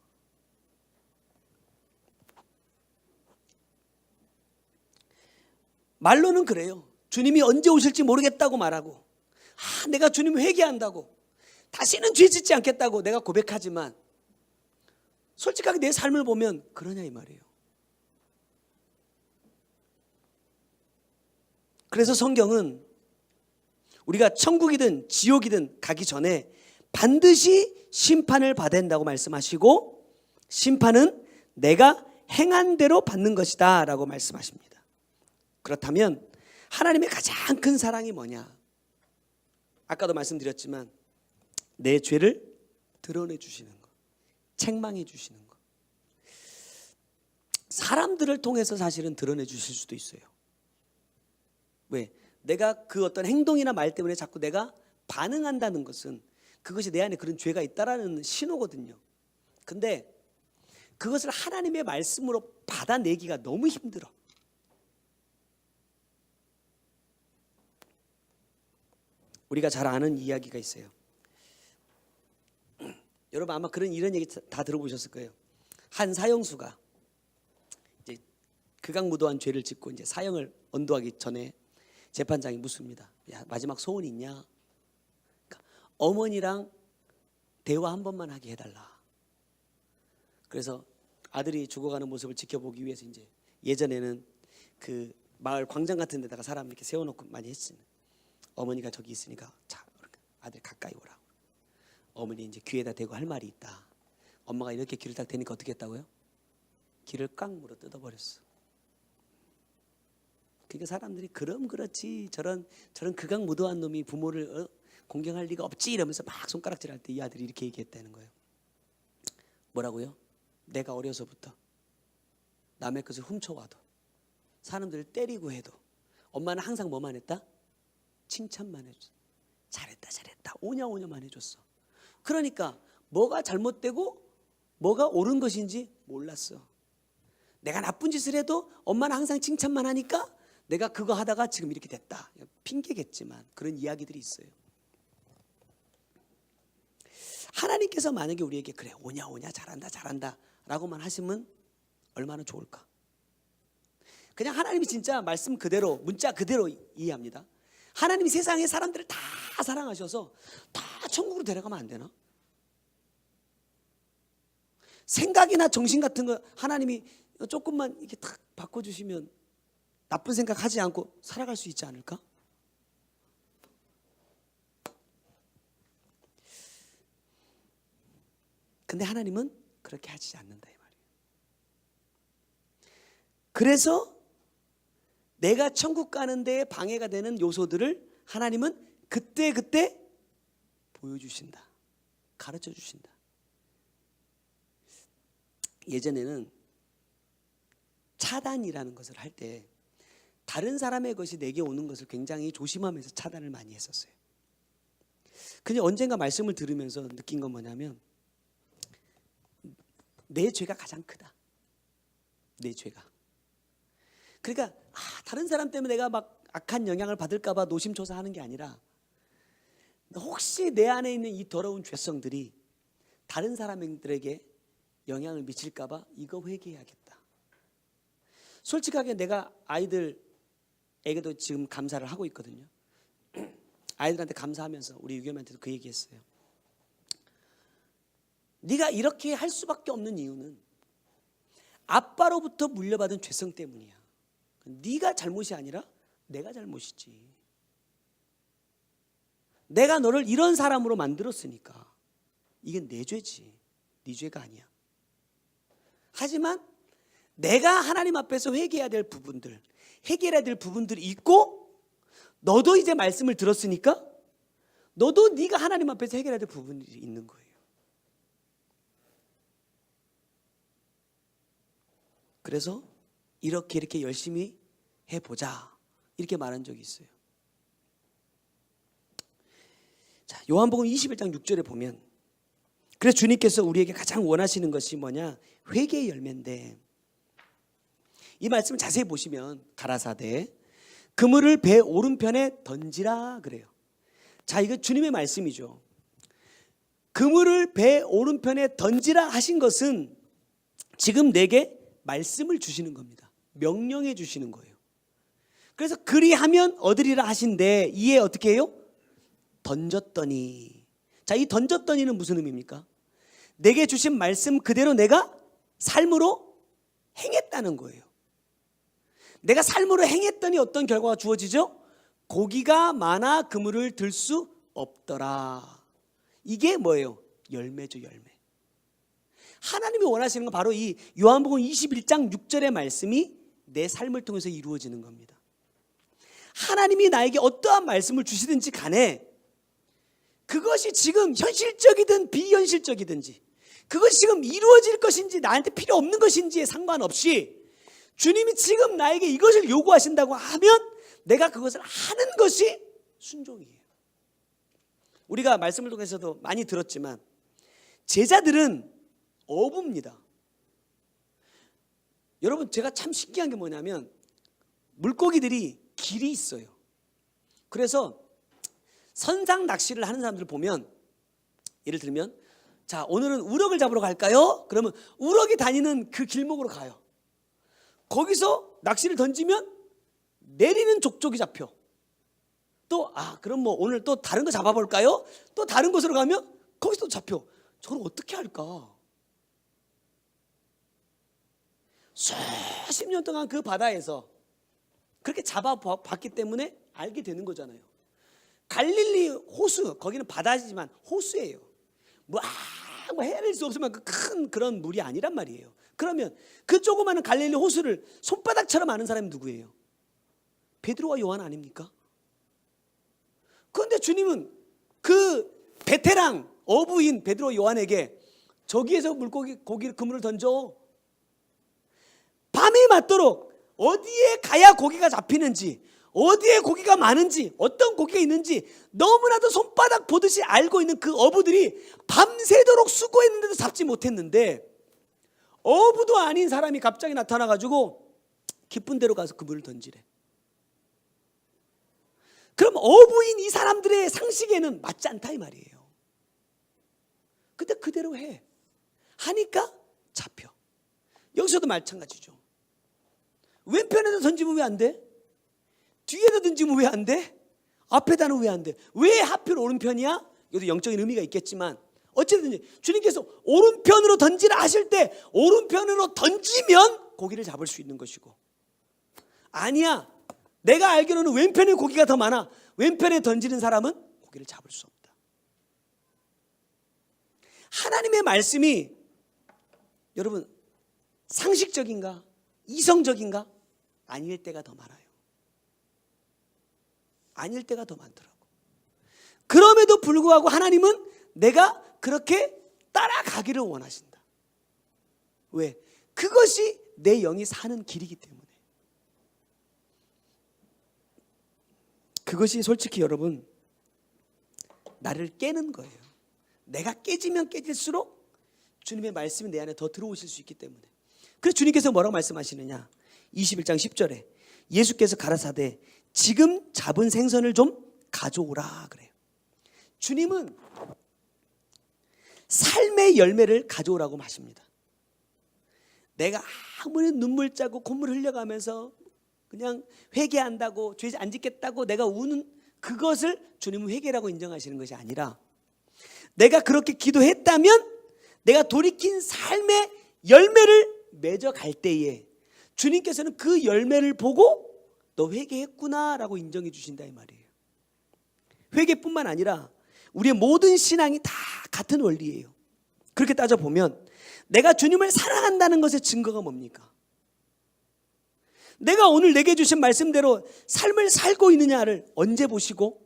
말로는 그래요. 주님이 언제 오실지 모르겠다고 말하고, 내가 주님 회개한다고, 다시는 죄 짓지 않겠다고 내가 고백하지만 솔직하게 내 삶을 보면 그러냐 이 말이에요. 그래서 성경은 우리가 천국이든 지옥이든 가기 전에 반드시 심판을 받아야 한다고 말씀하시고, 심판은 내가 행한 대로 받는 것이다 라고 말씀하십니다. 그렇다면 하나님의 가장 큰 사랑이 뭐냐? 아까도 말씀드렸지만 내 죄를 드러내 주시는 것, 책망해 주시는 것. 사람들을 통해서 사실은 드러내 주실 수도 있어요. 왜? 내가 그 어떤 행동이나 말 때문에 자꾸 내가 반응한다는 것은 그것이 내 안에 그런 죄가 있다라는 신호거든요. 근데 그것을 하나님의 말씀으로 받아내기가 너무 힘들어. 우리가 잘 아는 이야기가 있어요. 여러분 아마 이런 얘기 다 들어보셨을 거예요. 한 사형수가 이제 극악무도한 죄를 짓고 이제 사형을 언도하기 전에 재판장이 묻습니다. 야, 마지막 소원 있냐? 그러니까 어머니랑 대화 한 번만 하게 해달라. 그래서 아들이 죽어가는 모습을 지켜보기 위해서 이제 예전에는 그 마을 광장 같은 데다가 사람 이렇게 세워놓고 많이 했어요. 어머니가 저기 있으니까 자, 아들 가까이 오라. 어머니 이제 귀에다 대고 할 말이 있다. 엄마가 이렇게 귀를 딱 대니까 어떻게 했다고요? 귀를 깡 물어 뜯어버렸어. 그러니까 사람들이 그럼 그렇지 저런 극악무도한 놈이 부모를 공경할 리가 없지 이러면서 막 손가락질할 때 이 아들이 이렇게 얘기했다는 거예요. 뭐라고요? 내가 어려서부터 남의 것을 훔쳐와도 사람들을 때리고 해도 엄마는 항상 뭐만 했다? 칭찬만 해줬어. 잘했다 오냐오냐만 해줬어. 그러니까 뭐가 잘못되고 뭐가 옳은 것인지 몰랐어. 내가 나쁜 짓을 해도 엄마는 항상 칭찬만 하니까 내가 그거 하다가 지금 이렇게 됐다. 핑계겠지만 그런 이야기들이 있어요. 하나님께서 만약에 우리에게 그래 오냐 잘한다 라고만 하시면 얼마나 좋을까. 그냥 하나님이 진짜 말씀 그대로 문자 그대로 이해합니다. 하나님이 세상의 사람들을 다 사랑하셔서 다 천국으로 데려가면 안 되나? 생각이나 정신 같은 거 하나님이 조금만 이렇게 탁 바꿔주시면 나쁜 생각 하지 않고 살아갈 수 있지 않을까? 근데 하나님은 그렇게 하지 않는다 이 말이에요. 그래서 내가 천국 가는 데에 방해가 되는 요소들을 하나님은 그때 보여주신다. 가르쳐 주신다. 예전에는 차단이라는 것을 할 때 다른 사람의 것이 내게 오는 것을 굉장히 조심하면서 차단을 많이 했었어요. 근데 언젠가 말씀을 들으면서 느낀 건 뭐냐면 내 죄가 가장 크다. 내 죄가. 그러니까 다른 사람 때문에 내가 막 악한 영향을 받을까 봐 노심초사하는 게 아니라 혹시 내 안에 있는 이 더러운 죄성들이 다른 사람들에게 영향을 미칠까 봐 이거 회개해야겠다. 솔직하게 내가 아이들에게도 지금 감사를 하고 있거든요. 아이들한테 감사하면서 우리 유겸이한테도 그 얘기했어요. 네가 이렇게 할 수밖에 없는 이유는 아빠로부터 물려받은 죄성 때문이야. 네가 잘못이 아니라 내가 잘못이지. 내가 너를 이런 사람으로 만들었으니까 이게 내 죄지, 네 죄가 아니야. 하지만 내가 하나님 앞에서 회개해야 될 부분들, 해결해야 될 부분들이 있고, 너도 이제 말씀을 들었으니까 너도 네가 하나님 앞에서 해결해야 될 부분들이 있는 거예요. 그래서 이렇게 열심히 해보자, 이렇게 말한 적이 있어요. 자, 요한복음 21장 6절에 보면, 그래서 주님께서 우리에게 가장 원하시는 것이 뭐냐? 회개의 열매인데, 이 말씀을 자세히 보시면 가라사대 그물을 배 오른편에 던지라 그래요. 자, 이거 주님의 말씀이죠. 그물을 배 오른편에 던지라 하신 것은 지금 내게 말씀을 주시는 겁니다. 명령해 주시는 거예요. 그래서 그리하면 얻으리라 하신데, 이에 어떻게 해요? 던졌더니. 자, 이 던졌더니는 무슨 의미입니까? 내게 주신 말씀 그대로 내가 삶으로 행했다는 거예요. 내가 삶으로 행했더니 어떤 결과가 주어지죠? 고기가 많아 그물을 들 수 없더라. 이게 뭐예요? 열매죠, 열매. 하나님이 원하시는 건 바로 이 요한복음 21장 6절의 말씀이 내 삶을 통해서 이루어지는 겁니다. 하나님이 나에게 어떠한 말씀을 주시든지 간에 그것이 지금 현실적이든 비현실적이든지, 그것이 지금 이루어질 것인지 나한테 필요 없는 것인지에 상관없이 주님이 지금 나에게 이것을 요구하신다고 하면 내가 그것을 하는 것이 순종이에요. 우리가 말씀을 통해서도 많이 들었지만 제자들은 어부입니다. 여러분, 제가 참 신기한 게 뭐냐면 물고기들이 길이 있어요. 그래서 선상 낚시를 하는 사람들 보면, 예를 들면 자, 오늘은 우럭을 잡으러 갈까요? 그러면 우럭이 다니는 그 길목으로 가요. 거기서 낚시를 던지면 내리는 족족이 잡혀. 또 그럼 뭐 오늘 또 다른 거 잡아볼까요? 또 다른 곳으로 가면 거기서 또 잡혀. 저를 어떻게 할까? 수십 년 동안 그 바다에서 그렇게 잡아봤기 때문에 알게 되는 거잖아요. 갈릴리 호수, 거기는 바다지만 호수예요. 뭐 헤아릴 수 없을 만큼 큰 그런 물이 아니란 말이에요. 그러면 그 조그마한 갈릴리 호수를 손바닥처럼 아는 사람이 누구예요? 베드로와 요한 아닙니까? 그런데 주님은 그 베테랑 어부인 베드로 요한에게 저기에서 그물을 던져. 밤이 맞도록 어디에 가야 고기가 잡히는지, 어디에 고기가 많은지, 어떤 고기가 있는지 너무나도 손바닥 보듯이 알고 있는 그 어부들이 밤새도록 수고했는데도 잡지 못했는데, 어부도 아닌 사람이 갑자기 나타나가지고 깊은 데로 가서 그물을 던지래. 그럼 어부인 이 사람들의 상식에는 맞지 않다 이 말이에요. 근데 그대로 하니까 잡혀. 여기서도 마찬가지죠. 왼편에서 던지면 왜 안 돼? 뒤에다 던지면 왜 안 돼? 앞에다는 왜 안 돼? 왜 하필 오른편이야? 이것도 영적인 의미가 있겠지만 어쨌든 주님께서 오른편으로 던지라 하실 때 오른편으로 던지면 고기를 잡을 수 있는 것이고, 아니야, 내가 알기로는 왼편에 고기가 더 많아, 왼편에 던지는 사람은 고기를 잡을 수 없다. 하나님의 말씀이 여러분 상식적인가? 이성적인가? 아닐 때가 더 많아요. 아닐 때가 더 많더라고. 그럼에도 불구하고 하나님은 내가 그렇게 따라가기를 원하신다. 왜? 그것이 내 영이 사는 길이기 때문에. 그것이 솔직히 여러분 나를 깨는 거예요. 내가 깨지면 깨질수록 주님의 말씀이 내 안에 더 들어오실 수 있기 때문에. 그래서 주님께서 뭐라고 말씀하시느냐? 21장 10절에 예수께서 가라사대 지금 잡은 생선을 좀 가져오라 그래요. 주님은 삶의 열매를 가져오라고 하십니다. 내가 아무리 눈물 짜고 콧물 흘려가면서 그냥 회개한다고, 죄 안 짓겠다고 내가 우는 그것을 주님은 회개라고 인정하시는 것이 아니라 내가 그렇게 기도했다면 내가 돌이킨 삶의 열매를 맺어갈 때에 주님께서는 그 열매를 보고 너 회개했구나라고 인정해 주신다 이 말이에요. 회개뿐만 아니라 우리의 모든 신앙이 다 같은 원리예요. 그렇게 따져보면 내가 주님을 사랑한다는 것의 증거가 뭡니까? 내가 오늘 내게 주신 말씀대로 삶을 살고 있느냐를 언제 보시고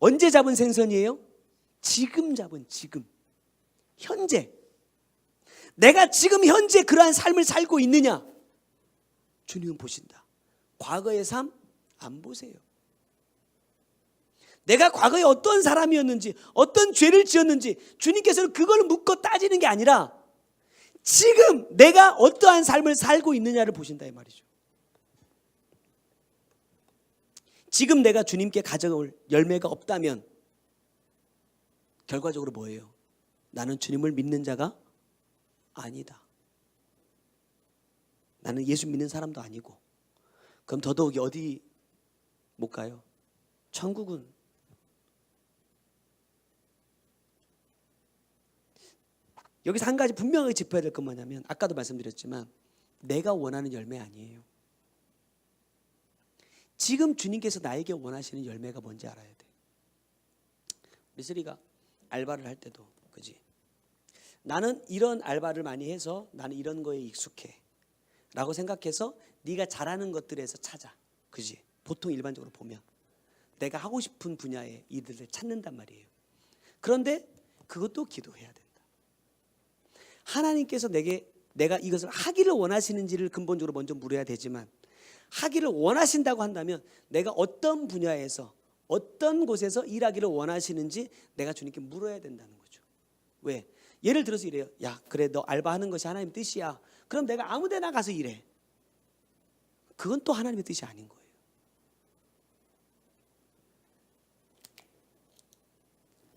언제 잡은 생선이에요? 지금 잡은, 지금 현재 내가 지금 현재 그러한 삶을 살고 있느냐 주님은 보신다. 과거의 삶 안 보세요. 내가 과거에 어떤 사람이었는지 어떤 죄를 지었는지 주님께서는 그걸 묻고 따지는 게 아니라 지금 내가 어떠한 삶을 살고 있느냐를 보신다 이 말이죠. 지금 내가 주님께 가져올 열매가 없다면 결과적으로 뭐예요? 나는 주님을 믿는 자가 아니다. 나는 예수 믿는 사람도 아니고 그럼 더더욱이 어디 못 가요? 천국은 여기서 한 가지 분명하게 짚어야 될 건 뭐냐면 아까도 말씀드렸지만 내가 원하는 열매 아니에요. 지금 주님께서 나에게 원하시는 열매가 뭔지 알아야 돼. 우리 쓰리가 알바를 할 때도 그지? 나는 이런 알바를 많이 해서 나는 이런 거에 익숙해 라고 생각해서 네가 잘하는 것들에서 찾아. 그지? 보통 일반적으로 보면 내가 하고 싶은 분야의 일들을 찾는단 말이에요. 그런데 그것도 기도해야 된다. 하나님께서 내가 이것을 하기를 원하시는지를 근본적으로 먼저 물어야 되지만 하기를 원하신다고 한다면 내가 어떤 분야에서 어떤 곳에서 일하기를 원하시는지 내가 주님께 물어야 된다는 거죠. 왜? 예를 들어서 이래요. 야, 그래 너 알바하는 것이 하나님의 뜻이야. 그럼 내가 아무 데나 가서 일해. 그건 또 하나님의 뜻이 아닌 거예요.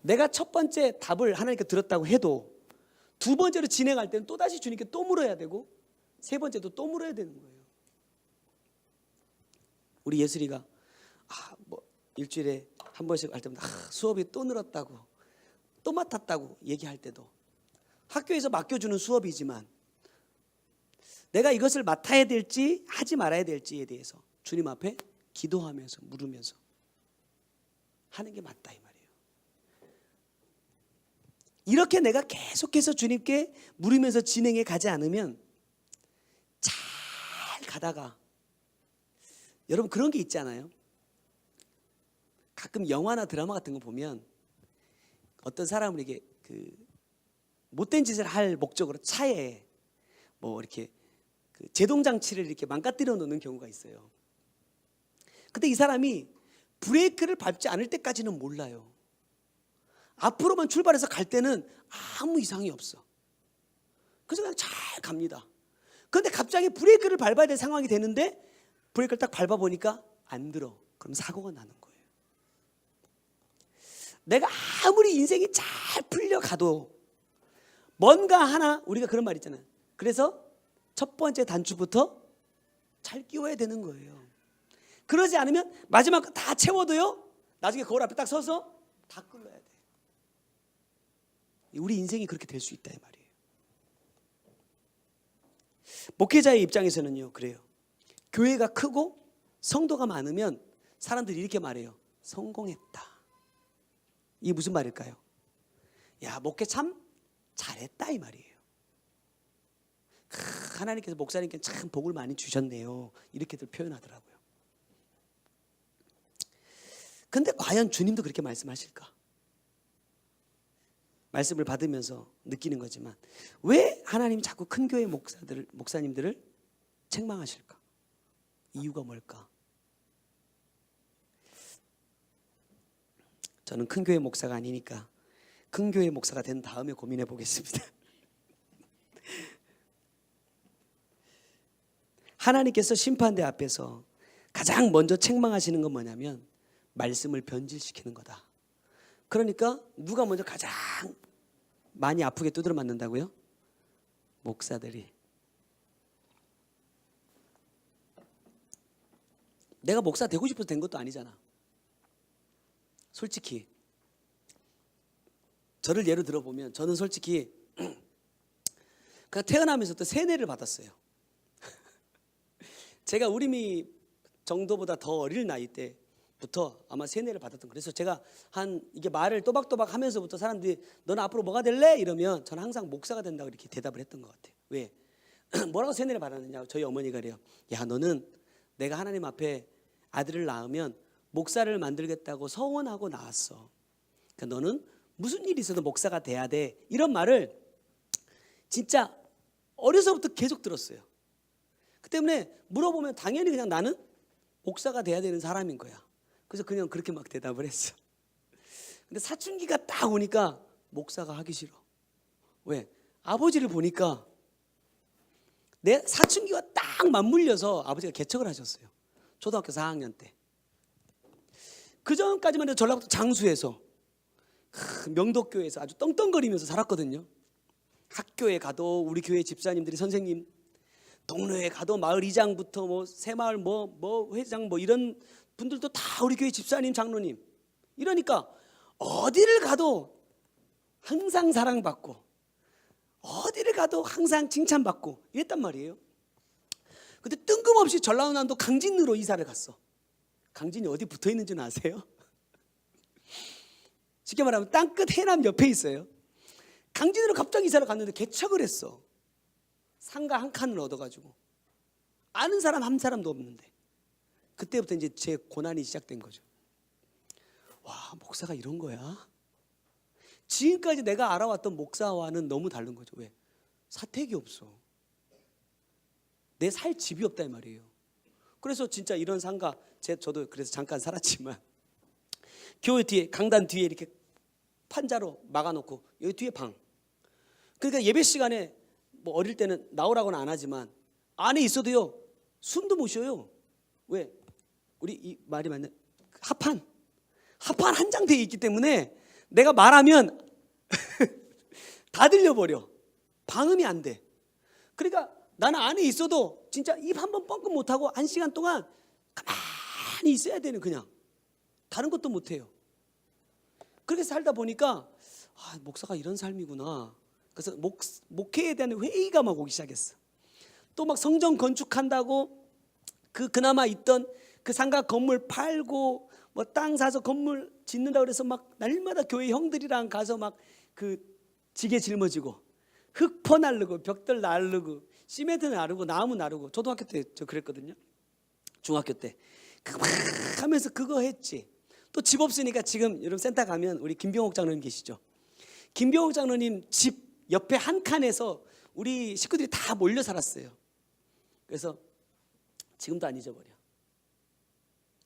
내가 첫 번째 답을 하나님께 들었다고 해도 두 번째로 진행할 때는 또다시 주님께 또 물어야 되고 세 번째도 또 물어야 되는 거예요. 우리 예슬이가 뭐 일주일에 한 번씩 할 때마다 수업이 또 늘었다고 또 맡았다고 얘기할 때도 학교에서 맡겨주는 수업이지만 내가 이것을 맡아야 될지 하지 말아야 될지에 대해서 주님 앞에 기도하면서 물으면서 하는 게 맞다 이 말이에요. 이렇게 내가 계속해서 주님께 물으면서 진행해 가지 않으면 잘 가다가 여러분 그런 게 있잖아요. 가끔 영화나 드라마 같은 거 보면 어떤 사람은 이게 못된 짓을 할 목적으로 차에 뭐 이렇게 제동장치를 이렇게 망가뜨려 놓는 경우가 있어요. 근데 이 사람이 브레이크를 밟지 않을 때까지는 몰라요. 앞으로만 출발해서 갈 때는 아무 이상이 없어. 그래서 그냥 잘 갑니다. 그런데 갑자기 브레이크를 밟아야 될 상황이 되는데 브레이크를 딱 밟아보니까 안 들어. 그럼 사고가 나는 거예요. 내가 아무리 인생이 잘 풀려가도 뭔가 하나 우리가 그런 말 있잖아요. 그래서 첫 번째 단추부터 잘 끼워야 되는 거예요. 그러지 않으면 마지막 거 다 채워도요 나중에 거울 앞에 딱 서서 다 끌어야 돼. 우리 인생이 그렇게 될 수 있다 이 말이에요. 목회자의 입장에서는요 그래요. 교회가 크고 성도가 많으면 사람들이 이렇게 말해요. 성공했다. 이게 무슨 말일까요? 야 목회 참 잘했다 이 말이에요. 하나님께서 목사님께 참 복을 많이 주셨네요. 이렇게들 표현하더라고요. 근데 과연 주님도 그렇게 말씀하실까? 말씀을 받으면서 느끼는 거지만 왜 하나님이 자꾸 큰 교회 목사님들을 책망하실까? 이유가 뭘까? 저는 큰 교회 목사가 아니니까 큰 교회 목사가 된 다음에 고민해 보겠습니다. 하나님께서 심판대 앞에서 가장 먼저 책망하시는 건 뭐냐면 말씀을 변질시키는 거다. 그러니까 누가 먼저 가장 많이 아프게 두드려 맞는다고요? 목사들이. 내가 목사 되고 싶어서 된 것도 아니잖아. 솔직히 저를 예로 들어보면 저는 솔직히 그냥 태어나면서부터 세뇌를 받았어요. 제가 우리미 정도보다 더 어릴 나이 때부터 아마 세뇌를 받았던 거예요. 그래서 제가 이게 말을 또박또박 하면서부터 사람들이 너는 앞으로 뭐가 될래? 이러면 저는 항상 목사가 된다고 이렇게 대답을 했던 것 같아요. 왜? 뭐라고 세뇌를 받았느냐? 저희 어머니가 그래요. 야, 너는 내가 하나님 앞에 아들을 낳으면 목사를 만들겠다고 서원하고 나왔어. 그러니까 너는 무슨 일이 있어도 목사가 돼야 돼. 이런 말을 진짜 어려서부터 계속 들었어요. 그 때문에 물어보면 당연히 그냥 나는 목사가 돼야 되는 사람인 거야. 그래서 그냥 그렇게 막 대답을 했어. 근데 사춘기가 딱 오니까 목사가 하기 싫어. 왜? 아버지를 보니까 내 사춘기와 딱 맞물려서 아버지가 개척을 하셨어요. 초등학교 4학년 때. 그 전까지만 해도 전라북도 장수에서 명덕교회에서 아주 떵떵거리면서 살았거든요. 학교에 가도 우리 교회 집사님들이 선생님, 동네에 가도 마을 이장부터 뭐 새마을 뭐 회장 뭐 이런 분들도 다 우리 교회 집사님, 장로님. 이러니까 어디를 가도 항상 사랑받고 어디를 가도 항상 칭찬받고 이랬단 말이에요. 근데 뜬금없이 전라남도 강진으로 이사를 갔어. 강진이 어디 붙어 있는지는 아세요? 쉽게 말하면 땅끝 해남 옆에 있어요. 강진으로 갑자기 이사를 갔는데 개척을 했어. 상가 한 칸을 얻어가지고 아는 사람 한 사람도 없는데 그때부터 이제 제 고난이 시작된 거죠. 와, 목사가 이런 거야? 지금까지 내가 알아왔던 목사와는 너무 다른 거죠. 왜? 사택이 없어. 내 살 집이 없다 이 말이에요. 그래서 진짜 이런 상가 저도 그래서 잠깐 살았지만 교회 뒤에 강단 뒤에 이렇게 판자로 막아놓고 여기 뒤에 방. 그러니까 예배 시간에 뭐 어릴 때는 나오라고는 안 하지만 안에 있어도요 숨도 못 쉬어요. 왜? 우리 이 말이 맞네. 합판 한 장 돼 있기 때문에 내가 말하면 다 들려버려. 방음이 안 돼. 그러니까 나는 안에 있어도 진짜 입 한 번 뻥끗 못하고 1시간 동안 가만히 있어야 되는 그냥 다른 것도 못해요. 그렇게 살다 보니까 목사가 이런 삶이구나. 그래서 목회에 대한 회의가 막 오기 시작했어. 또 막 성전 건축한다고 그나마 있던 그 상가 건물 팔고 뭐 땅 사서 건물 짓는다 그래서 막 날마다 교회 형들이랑 가서 막 그 지게 짊어지고 흙 퍼나르고 벽돌 나르고 시멘트 나르고 나무 나르고 초등학교 때 저 그랬거든요. 중학교 때 그거 막 하면서 그거 했지. 또 집 없으니까 지금 여러분 센터 가면 우리 김병옥 장로님 계시죠. 김병옥 장로님 집 옆에 한 칸에서 우리 식구들이 다 몰려 살았어요. 그래서 지금도 안 잊어버려.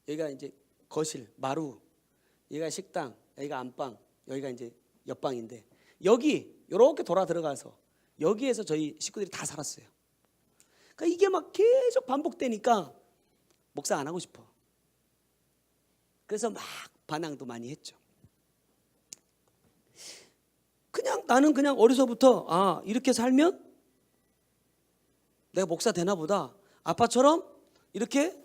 여기가 이제 거실, 마루, 여기가 식당, 여기가 안방, 여기가 이제 옆방인데 여기 이렇게 돌아 들어가서 여기에서 저희 식구들이 다 살았어요. 그러니까 이게 막 계속 반복되니까 목사 안 하고 싶어. 그래서 막 반항도 많이 했죠. 나는 그냥 어려서부터 이렇게 살면 내가 목사 되나 보다. 아빠처럼 이렇게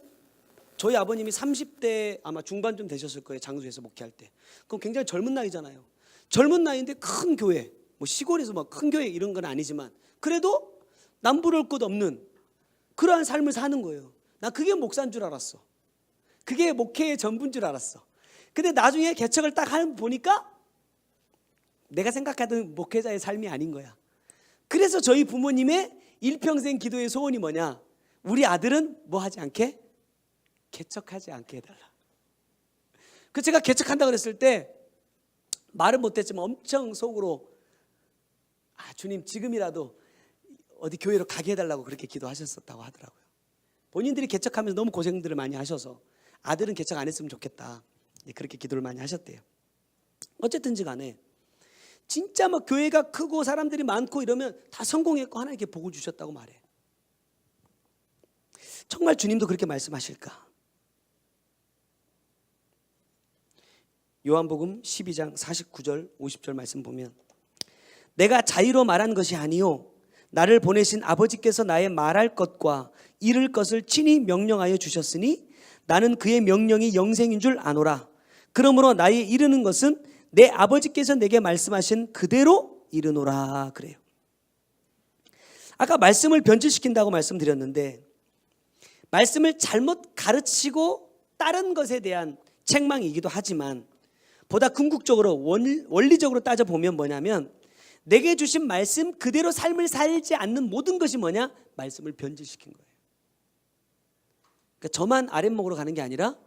저희 아버님이 30대 아마 중반쯤 되셨을 거예요. 장수에서 목회할 때. 그럼 굉장히 젊은 나이잖아요. 젊은 나이인데 큰 교회, 뭐 시골에서 막 큰 교회 이런 건 아니지만 그래도 남부러울 것 없는 그러한 삶을 사는 거예요. 난 그게 목사인 줄 알았어. 그게 목회의 전부인 줄 알았어. 근데 나중에 개척을 딱 보니까 내가 생각하던 목회자의 삶이 아닌 거야. 그래서 저희 부모님의 일평생 기도의 소원이 뭐냐? 우리 아들은 뭐 하지 않게? 개척하지 않게 해달라. 그 제가 개척한다고 그랬을 때 말은 못했지만 엄청 속으로 주님 지금이라도 어디 교회로 가게 해달라고 그렇게 기도하셨었다고 하더라고요. 본인들이 개척하면서 너무 고생들을 많이 하셔서 아들은 개척 안 했으면 좋겠다. 그렇게 기도를 많이 하셨대요. 어쨌든지 간에 진짜 막 교회가 크고 사람들이 많고 이러면 다 성공했고 하나님께 복을 주셨다고 말해. 정말 주님도 그렇게 말씀하실까? 요한복음 12장 49절 50절 말씀 보면 내가 자의로 말한 것이 아니요 나를 보내신 아버지께서 나의 말할 것과 이룰 것을 친히 명령하여 주셨으니 나는 그의 명령이 영생인 줄 아노라. 그러므로 나의 이르는 것은 내 아버지께서 내게 말씀하신 그대로 이르노라 그래요. 아까 말씀을 변질시킨다고 말씀드렸는데 말씀을 잘못 가르치고 다른 것에 대한 책망이기도 하지만 보다 궁극적으로 원리적으로 따져보면 뭐냐면 내게 주신 말씀 그대로 삶을 살지 않는 모든 것이 뭐냐? 말씀을 변질시킨 거예요. 그러니까 저만 아랫목으로 가는 게 아니라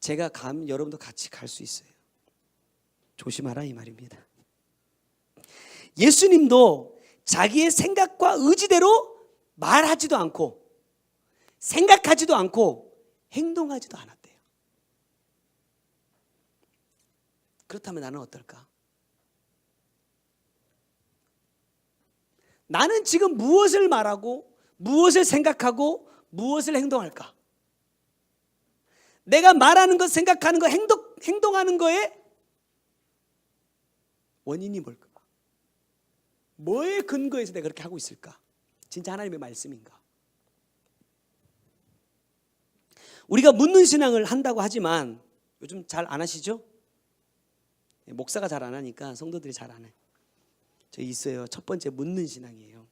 제가 가면 여러분도 같이 갈 수 있어요. 조심하라 이 말입니다. 예수님도 자기의 생각과 의지대로 말하지도 않고 생각하지도 않고 행동하지도 않았대요. 그렇다면 나는 어떨까? 나는 지금 무엇을 말하고 무엇을 생각하고 무엇을 행동할까? 내가 말하는 것, 생각하는 것, 행동하는 거에 원인이 뭘까? 뭐에 근거해서 내가 그렇게 하고 있을까? 진짜 하나님의 말씀인가? 우리가 묻는 신앙을 한다고 하지만 요즘 잘 안 하시죠? 목사가 잘 안 하니까 성도들이 잘 안 해요. 저 있어요. 첫 번째 묻는 신앙이에요.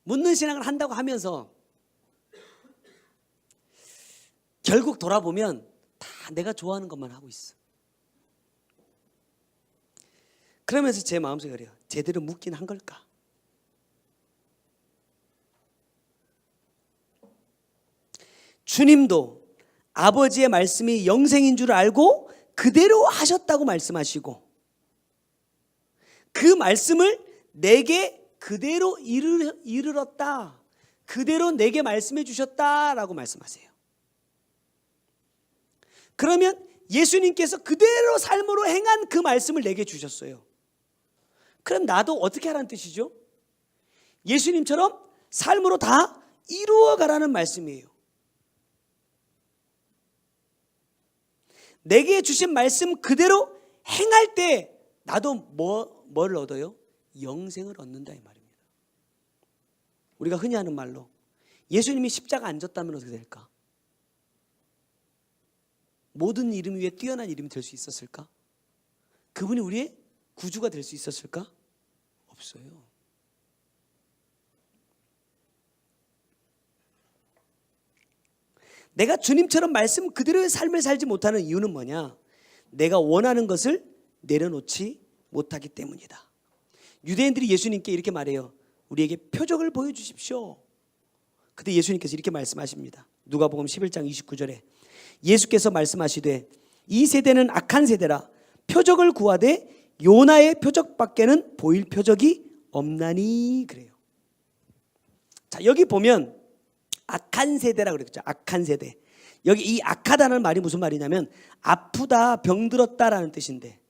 묻는 신앙을 한다고 하면서 결국 돌아보면 다 내가 좋아하는 것만 하고 있어. 그러면서 제 마음속에 그래요. 제대로 묻긴 한 걸까? 주님도 아버지의 말씀이 영생인 줄 알고 그대로 하셨다고 말씀하시고 그 말씀을 내게 그대로 이르렀다. 그대로 내게 말씀해 주셨다라고 말씀하세요. 그러면 예수님께서 그대로 삶으로 행한 그 말씀을 내게 주셨어요. 그럼 나도 어떻게 하라는 뜻이죠? 예수님처럼 삶으로 다 이루어가라는 말씀이에요. 내게 주신 말씀 그대로 행할 때 나도 뭘 얻어요? 영생을 얻는다 이 말입니다. 우리가 흔히 하는 말로 예수님이 십자가 안 졌다면 어떻게 될까? 모든 이름 위에 뛰어난 이름이 될 수 있었을까? 그분이 우리의 구주가 될 수 있었을까? 없어요. 내가 주님처럼 말씀 그대로의 삶을 살지 못하는 이유는 뭐냐? 내가 원하는 것을 내려놓지 못하기 때문이다. 유대인들이 예수님께 이렇게 말해요. 우리에게 표적을 보여주십시오. 그때 예수님께서 이렇게 말씀하십니다. 누가복음 11장 29절에 예수께서 말씀하시되 이 세대는 악한 세대라 표적을 구하되 요나의 표적밖에는 보일 표적이 없나니 그래요. 자, 여기 보면 악한 세대라 그랬죠. 악한 세대. 여기 이 악하다는 말이 무슨 말이냐면 아프다, 병들었다라는 뜻인데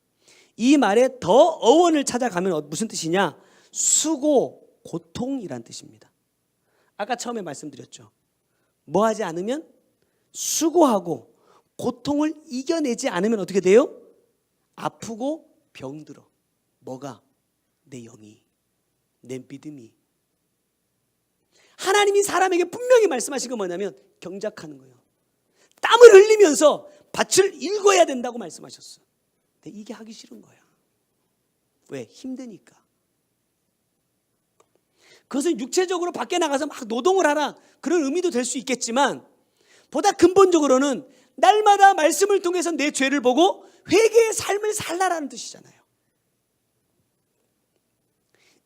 이 말에 더 어원을 찾아가면 무슨 뜻이냐? 수고, 고통이란 뜻입니다. 아까 처음에 말씀드렸죠. 뭐 하지 않으면 수고하고 고통을 이겨내지 않으면 어떻게 돼요? 아프고 병들어. 뭐가? 내 영이, 내 믿음이. 하나님이 사람에게 분명히 말씀하신 건 뭐냐면 경작하는 거예요. 땀을 흘리면서 밭을 일궈야 된다고 말씀하셨어. 근데 이게 하기 싫은 거야. 왜? 힘드니까. 그것은 육체적으로 밖에 나가서 막 노동을 하라 그런 의미도 될 수 있겠지만 보다 근본적으로는 날마다 말씀을 통해서 내 죄를 보고 회개의 삶을 살라라는 뜻이잖아요.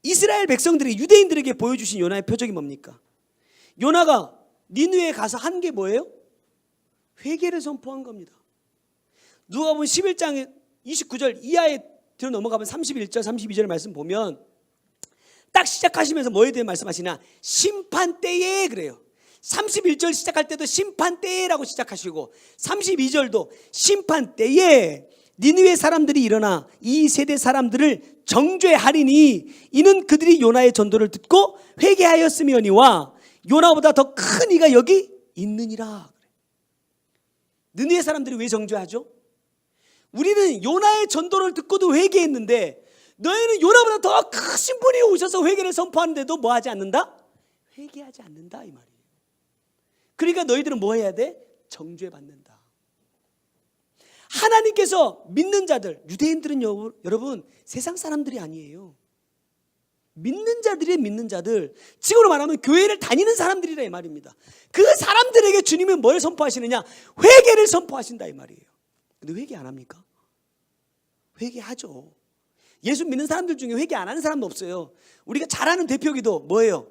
이스라엘 백성들이 유대인들에게 보여주신 요나의 표적이 뭡니까? 요나가 니느웨에 가서 한 게 뭐예요? 회개를 선포한 겁니다. 누가복음 11장 29절 이하에 뒤로 넘어가면 31절 32절 말씀 보면 딱 시작하시면서 뭐에 대해 말씀하시나? 심판때에 그래요. 31절 시작할 때도 심판때라고 시작하시고 32절도 심판때에 니느웨 사람들이 일어나 이 세대 사람들을 정죄하리니 이는 그들이 요나의 전도를 듣고 회개하였으며니와 요나보다 더 큰 이가 여기 있느니라. 니느웨 사람들이 왜 정죄하죠? 우리는 요나의 전도를 듣고도 회개했는데 너희는 요나보다 더 크신 분이 오셔서 회개를 선포하는데도 뭐 하지 않는다? 회개하지 않는다 이 말이에요. 그러니까 너희들은 뭐 해야 돼? 정죄받는다. 하나님께서 믿는 자들, 유대인들은 여러분 세상 사람들이 아니에요. 믿는 자들이 믿는 자들, 지금으로 말하면 교회를 다니는 사람들이라 이 말입니다. 그 사람들에게 주님은 뭘 선포하시느냐? 회개를 선포하신다 이 말이에요. 근데 회개 안 합니까? 회개하죠. 예수 믿는 사람들 중에 회개 안 하는 사람도 없어요. 우리가 잘 아는 대표기도 뭐예요?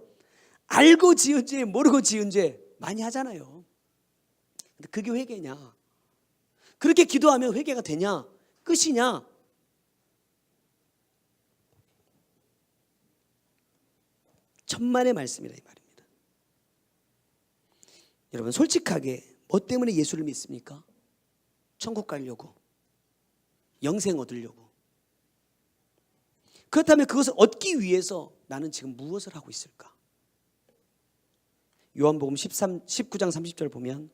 알고 지은 죄, 모르고 지은 죄 많이 하잖아요. 근데 그게 회개냐? 그렇게 기도하면 회개가 되냐? 끝이냐? 천만의 말씀이라 이 말입니다. 여러분 솔직하게 뭐 때문에 예수를 믿습니까? 천국 가려고, 영생 얻으려고. 그렇다면 그것을 얻기 위해서 나는 지금 무엇을 하고 있을까? 요한복음 19장 30절 보면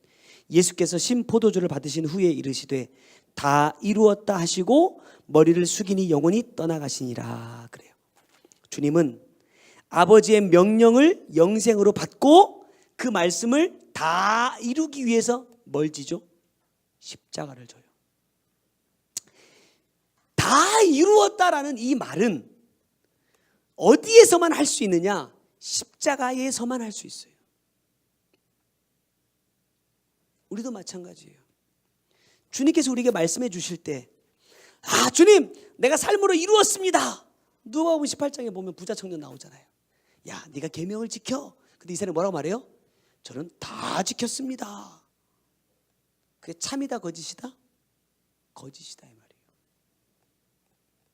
예수께서 신 포도주를 받으신 후에 이르시되 다 이루었다 하시고 머리를 숙이니 영혼이 떠나가시니라 그래요. 주님은 아버지의 명령을 영생으로 받고 그 말씀을 다 이루기 위해서 뭘 지죠? 십자가를 져요. 다 이루었다라는 이 말은 어디에서만 할 수 있느냐? 십자가에서만 할 수 있어요. 우리도 마찬가지예요. 주님께서 우리에게 말씀해 주실 때, 아 주님 내가 삶으로 이루었습니다. 누가복음 18장에 보면 부자 청년 나오잖아요. 야 네가 계명을 지켜. 근데 이 사람이 뭐라고 말해요? 저는 다 지켰습니다. 그게 참이다 거짓이다? 거짓이다 이 말이에요.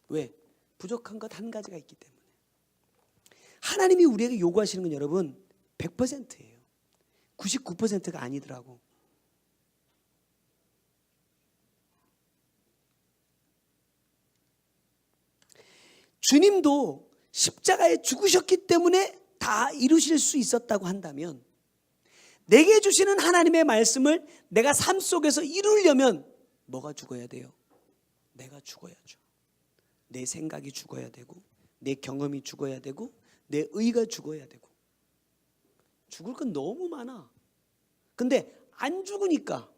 왜? 부족한 것 한 가지가 있기 때문에. 하나님이 우리에게 요구하시는 건 여러분 100%예요 99%가 아니더라고. 주님도 십자가에 죽으셨기 때문에 다 이루실 수 있었다고 한다면, 내게 주시는 하나님의 말씀을 내가 삶 속에서 이루려면 뭐가 죽어야 돼요? 내가 죽어야죠. 내 생각이 죽어야 되고, 내 경험이 죽어야 되고, 내 의가 죽어야 되고. 죽을 건 너무 많아. 근데 안 죽으니까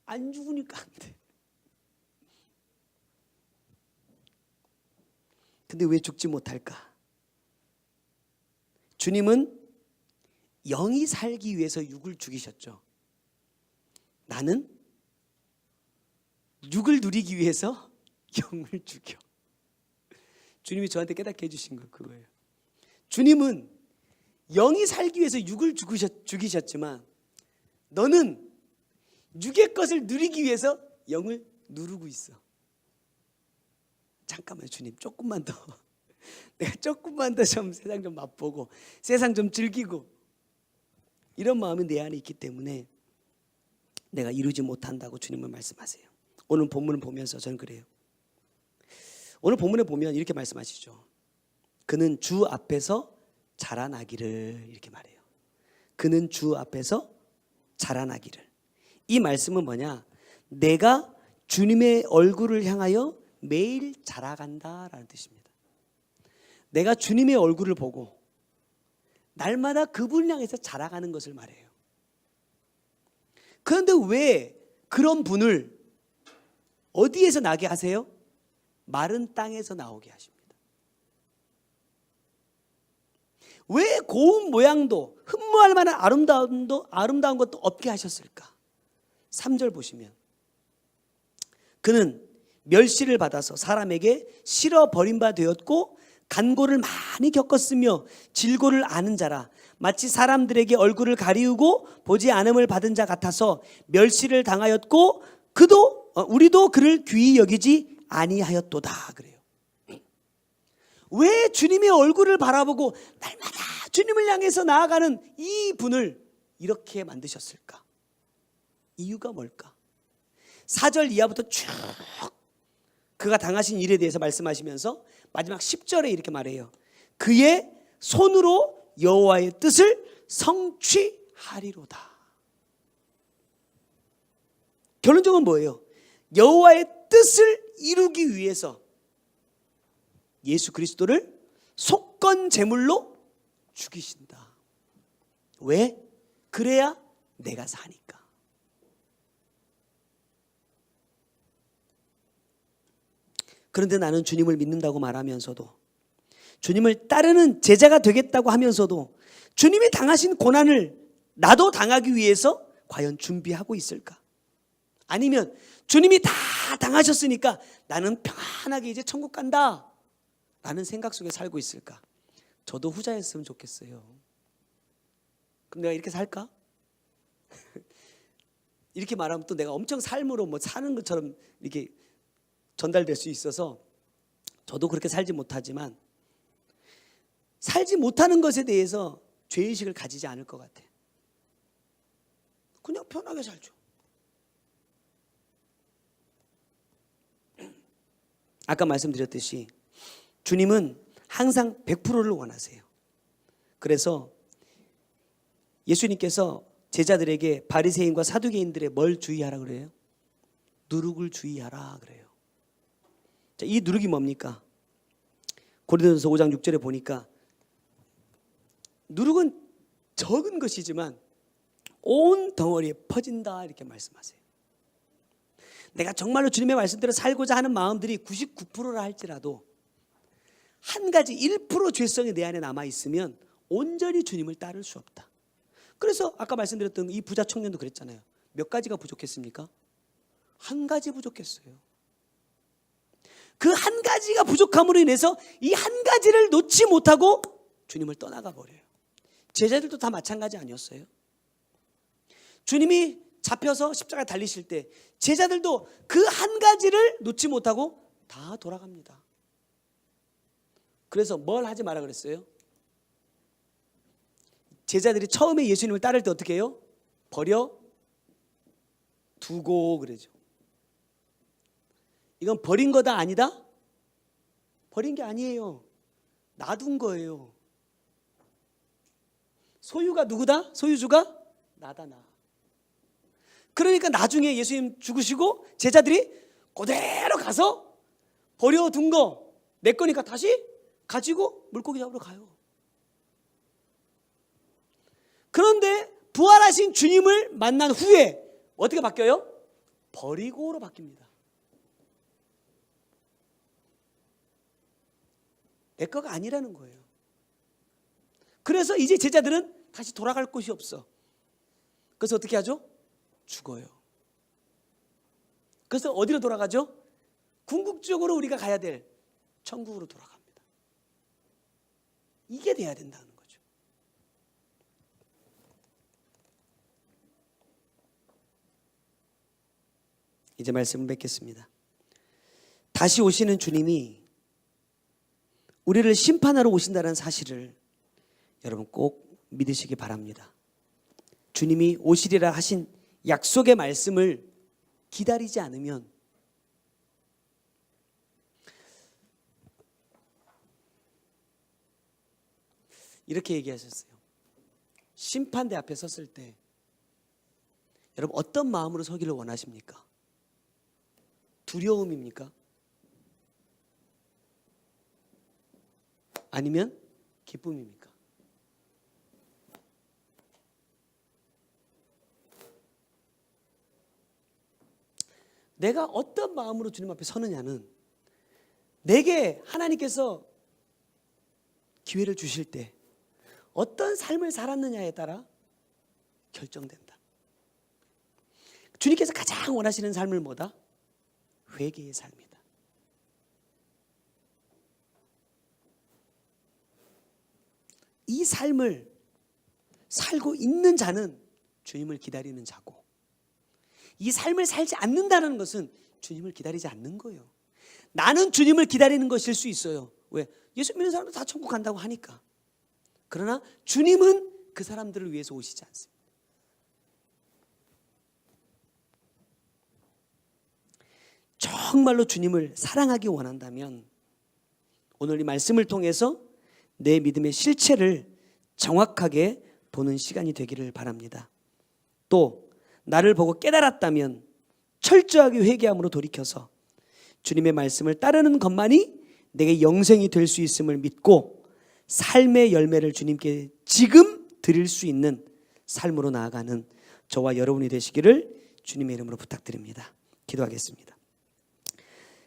안 돼. 근데 왜 죽지 못할까? 주님은 영이 살기 위해서 육을 죽이셨죠. 나는 육을 누리기 위해서 영을 죽여. 주님이 저한테 깨닫게 해주신 거 그거예요. 주님은 영이 살기 위해서 육을 죽이셨지만 너는 육의 것을 누리기 위해서 영을 누르고 있어. 잠깐만 주님 조금만 더 내가 조금만 더 좀 세상 좀 맛보고 세상 좀 즐기고, 이런 마음이 내 안에 있기 때문에 내가 이루지 못한다고 주님은 말씀하세요. 오늘 본문을 보면서 저는 그래요. 오늘 본문에 보면 이렇게 말씀하시죠. 그는 주 앞에서 자라나기를, 이렇게 말해요. 그는 주 앞에서 자라나기를. 이 말씀은 뭐냐? 내가 주님의 얼굴을 향하여 매일 자라간다라는 뜻입니다. 내가 주님의 얼굴을 보고 날마다 그분을 향해서 자라가는 것을 말해요. 그런데 왜 그런 분을 어디에서 나게 하세요? 마른 땅에서 나오게 하십니다. 왜 고운 모양도 흠모할 만한 아름다운 것도 없게 하셨을까? 3절 보시면 그는 멸시를 받아서 사람에게 실어 버린 바 되었고 간고를 많이 겪었으며 질고를 아는 자라 마치 사람들에게 얼굴을 가리우고 보지 않음을 받은 자 같아서 멸시를 당하였고 우리도 그를 귀히 여기지 아니하였도다 그래요. 왜 주님의 얼굴을 바라보고 날마다 주님을 향해서 나아가는 이 분을 이렇게 만드셨을까? 이유가 뭘까? 4절 이하부터 쭉 그가 당하신 일에 대해서 말씀하시면서 마지막 10절에 이렇게 말해요. 그의 손으로 여호와의 뜻을 성취하리로다. 결론적으로 뭐예요? 여호와의 뜻을 이루기 위해서 예수 그리스도를 속건 제물로 죽이신다. 왜? 그래야 내가 사니까. 그런데 나는 주님을 믿는다고 말하면서도, 주님을 따르는 제자가 되겠다고 하면서도 주님이 당하신 고난을 나도 당하기 위해서 과연 준비하고 있을까? 아니면 주님이 다 당하셨으니까 나는 편안하게 이제 천국 간다 라는 생각 속에 살고 있을까? 저도 후자였으면 좋겠어요. 그럼 내가 이렇게 살까? 이렇게 말하면 또 내가 엄청 삶으로 뭐 사는 것처럼 이렇게 전달될 수 있어서 저도 그렇게 살지 못하지만, 살지 못하는 것에 대해서 죄의식을 가지지 않을 것 같아. 그냥 편하게 살죠. 아까 말씀드렸듯이 주님은 항상 100%를 원하세요. 그래서 예수님께서 제자들에게 바리새인과 사두개인들의 뭘 주의하라 그래요? 누룩을 주의하라 그래요. 자, 이 누룩이 뭡니까? 고린도전서 5장 6절에 보니까 누룩은 적은 것이지만 온 덩어리에 퍼진다 이렇게 말씀하세요. 내가 정말로 주님의 말씀대로 살고자 하는 마음들이 99%라 할지라도 한 가지 1% 죄성이 내 안에 남아있으면 온전히 주님을 따를 수 없다. 그래서 아까 말씀드렸던 이 부자 청년도 그랬잖아요. 몇 가지가 부족했습니까? 한 가지 부족했어요. 그 한 가지가 부족함으로 인해서 이 한 가지를 놓지 못하고 주님을 떠나가 버려요. 제자들도 다 마찬가지 아니었어요? 주님이 잡혀서 십자가에 달리실 때 제자들도 그 한 가지를 놓지 못하고 다 돌아갑니다. 그래서 뭘 하지 마라 그랬어요? 제자들이 처음에 예수님을 따를 때 어떻게 해요? 버려 두고 그러죠. 이건 버린 거다 아니다? 버린 게 아니에요. 놔둔 거예요. 소유가 누구다? 소유주가 나다 나. 그러니까 나중에 예수님 죽으시고 제자들이 그대로 가서 버려둔 거 내 거니까 다시 가지고 물고기 잡으러 가요. 그런데 부활하신 주님을 만난 후에 어떻게 바뀌어요? 버리고로 바뀝니다. 내 거가 아니라는 거예요. 그래서 이제 제자들은 다시 돌아갈 곳이 없어. 그래서 어떻게 하죠? 죽어요. 그래서 어디로 돌아가죠? 궁극적으로 우리가 가야 될 천국으로 돌아갑니다. 이게 돼야 된다는 거죠. 이제 말씀을 맺겠습니다. 다시 오시는 주님이 우리를 심판하러 오신다는 사실을 여러분 꼭 믿으시기 바랍니다. 주님이 오시리라 하신 약속의 말씀을 기다리지 않으면 이렇게 얘기하셨어요. 심판대 앞에 섰을 때 여러분 어떤 마음으로 서기를 원하십니까? 두려움입니까? 아니면 기쁨입니까? 내가 어떤 마음으로 주님 앞에 서느냐는 내게 하나님께서 기회를 주실 때 어떤 삶을 살았느냐에 따라 결정된다. 주님께서 가장 원하시는 삶을 뭐다? 회개의 삶이다. 이 삶을 살고 있는 자는 주님을 기다리는 자고, 이 삶을 살지 않는다는 것은 주님을 기다리지 않는 거예요. 나는 주님을 기다리는 것일 수 있어요. 왜? 예수 믿는 사람도 다 천국 간다고 하니까. 그러나 주님은 그 사람들을 위해서 오시지 않습니다. 정말로 주님을 사랑하기 원한다면 오늘 이 말씀을 통해서 내 믿음의 실체를 정확하게 보는 시간이 되기를 바랍니다. 또 나를 보고 깨달았다면 철저하게 회개함으로 돌이켜서 주님의 말씀을 따르는 것만이 내게 영생이 될 수 있음을 믿고 삶의 열매를 주님께 지금 드릴 수 있는 삶으로 나아가는 저와 여러분이 되시기를 주님의 이름으로 부탁드립니다. 기도하겠습니다.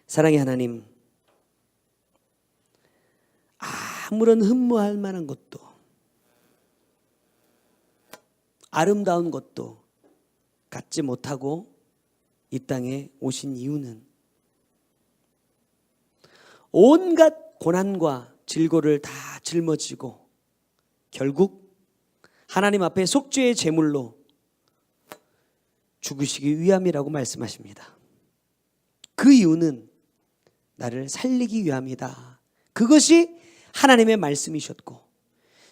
사랑의 하나님, 아무런 흠모할 만한 것도 아름다운 것도 갖지 못하고 이 땅에 오신 이유는 온갖 고난과 질고를 다 짊어지고 결국 하나님 앞에 속죄의 제물로 죽으시기 위함이라고 말씀하십니다. 그 이유는 나를 살리기 위함이다. 그것이 하나님의 말씀이셨고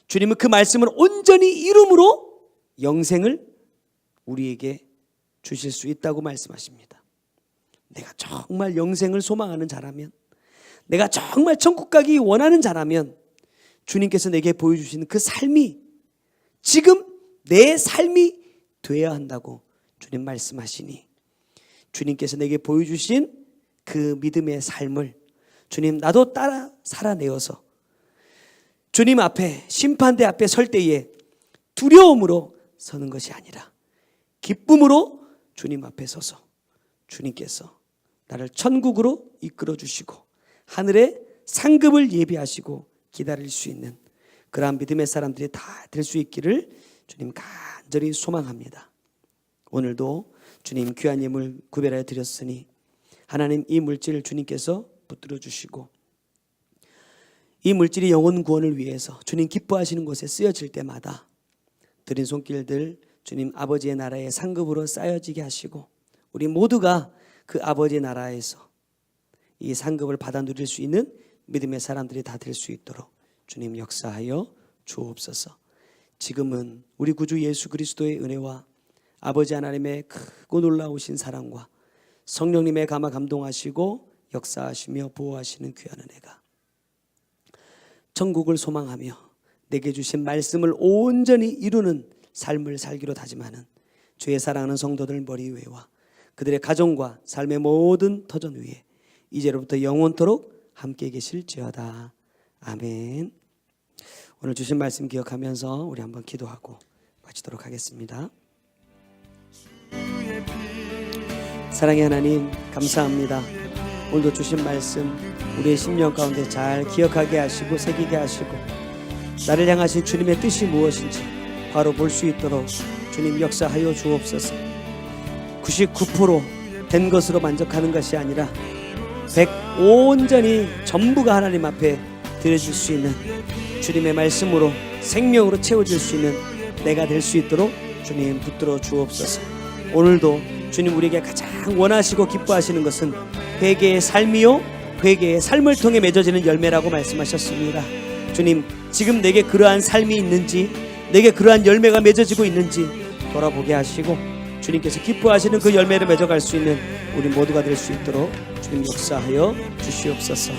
주님은 그 말씀을 온전히 이룸으로 영생을 우리에게 주실 수 있다고 말씀하십니다. 내가 정말 영생을 소망하는 자라면, 내가 정말 천국 가기 원하는 자라면 주님께서 내게 보여주시는 그 삶이 지금 내 삶이 되어야 한다고 주님 말씀하시니, 주님께서 내게 보여주신 그 믿음의 삶을 주님 나도 따라 살아내어서 주님 앞에, 심판대 앞에 설 때에 두려움으로 서는 것이 아니라 기쁨으로 주님 앞에 서서 주님께서 나를 천국으로 이끌어 주시고 하늘의 상급을 예비하시고 기다릴 수 있는 그러한 믿음의 사람들이 다 될 수 있기를 주님 간절히 소망합니다. 오늘도 주님 귀한 예물 구별하여 드렸으니 하나님 이 물질을 주님께서 붙들어 주시고 이 물질이 영혼 구원을 위해서 주님 기뻐하시는 곳에 쓰여질 때마다 드린 손길들 주님 아버지의 나라의 상급으로 쌓여지게 하시고 우리 모두가 그 아버지의 나라에서 이 상급을 받아 누릴 수 있는 믿음의 사람들이 다 될 수 있도록 주님 역사하여 주옵소서. 지금은 우리 구주 예수 그리스도의 은혜와 아버지 하나님의 크고 놀라우신 사랑과 성령님의 감화 감동하시고 역사하시며 보호하시는 귀한 은혜가 천국을 소망하며 내게 주신 말씀을 온전히 이루는 삶을 살기로 다짐하는 주의 사랑하는 성도들 머리 위에와 그들의 가정과 삶의 모든 터전 위에 이제로부터 영원토록 함께 계실지어다. 아멘. 오늘 주신 말씀 기억하면서 우리 한번 기도하고 마치도록 하겠습니다. 사랑의 하나님 감사합니다. 오늘도 주신 말씀 우리의 심령 가운데 잘 기억하게 하시고 새기게 하시고 나를 향하신 주님의 뜻이 무엇인지 바로 볼 수 있도록 주님 역사하여 주옵소서. 99% 된 것으로 만족하는 것이 아니라 100 온전히 전부가 하나님 앞에 드려질 수 있는 주님의 말씀으로 생명으로 채워질 수 있는 내가 될 수 있도록 주님 붙들어 주옵소서. 오늘도 주님 우리에게 가장 원하시고 기뻐하시는 것은 회개의 삶이요 회개의 삶을 통해 맺어지는 열매라고 말씀하셨습니다. 주님 지금 내게 그러한 삶이 있는지 내게 그러한 열매가 맺어지고 있는지 돌아보게 하시고 주님께서 기뻐하시는 그 열매를 맺어갈 수 있는 우리 모두가 될 수 있도록 주님 역사하여 주시옵소서.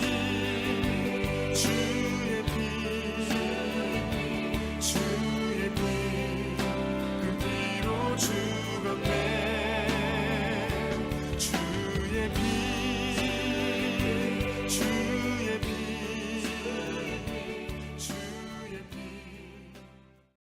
주의 피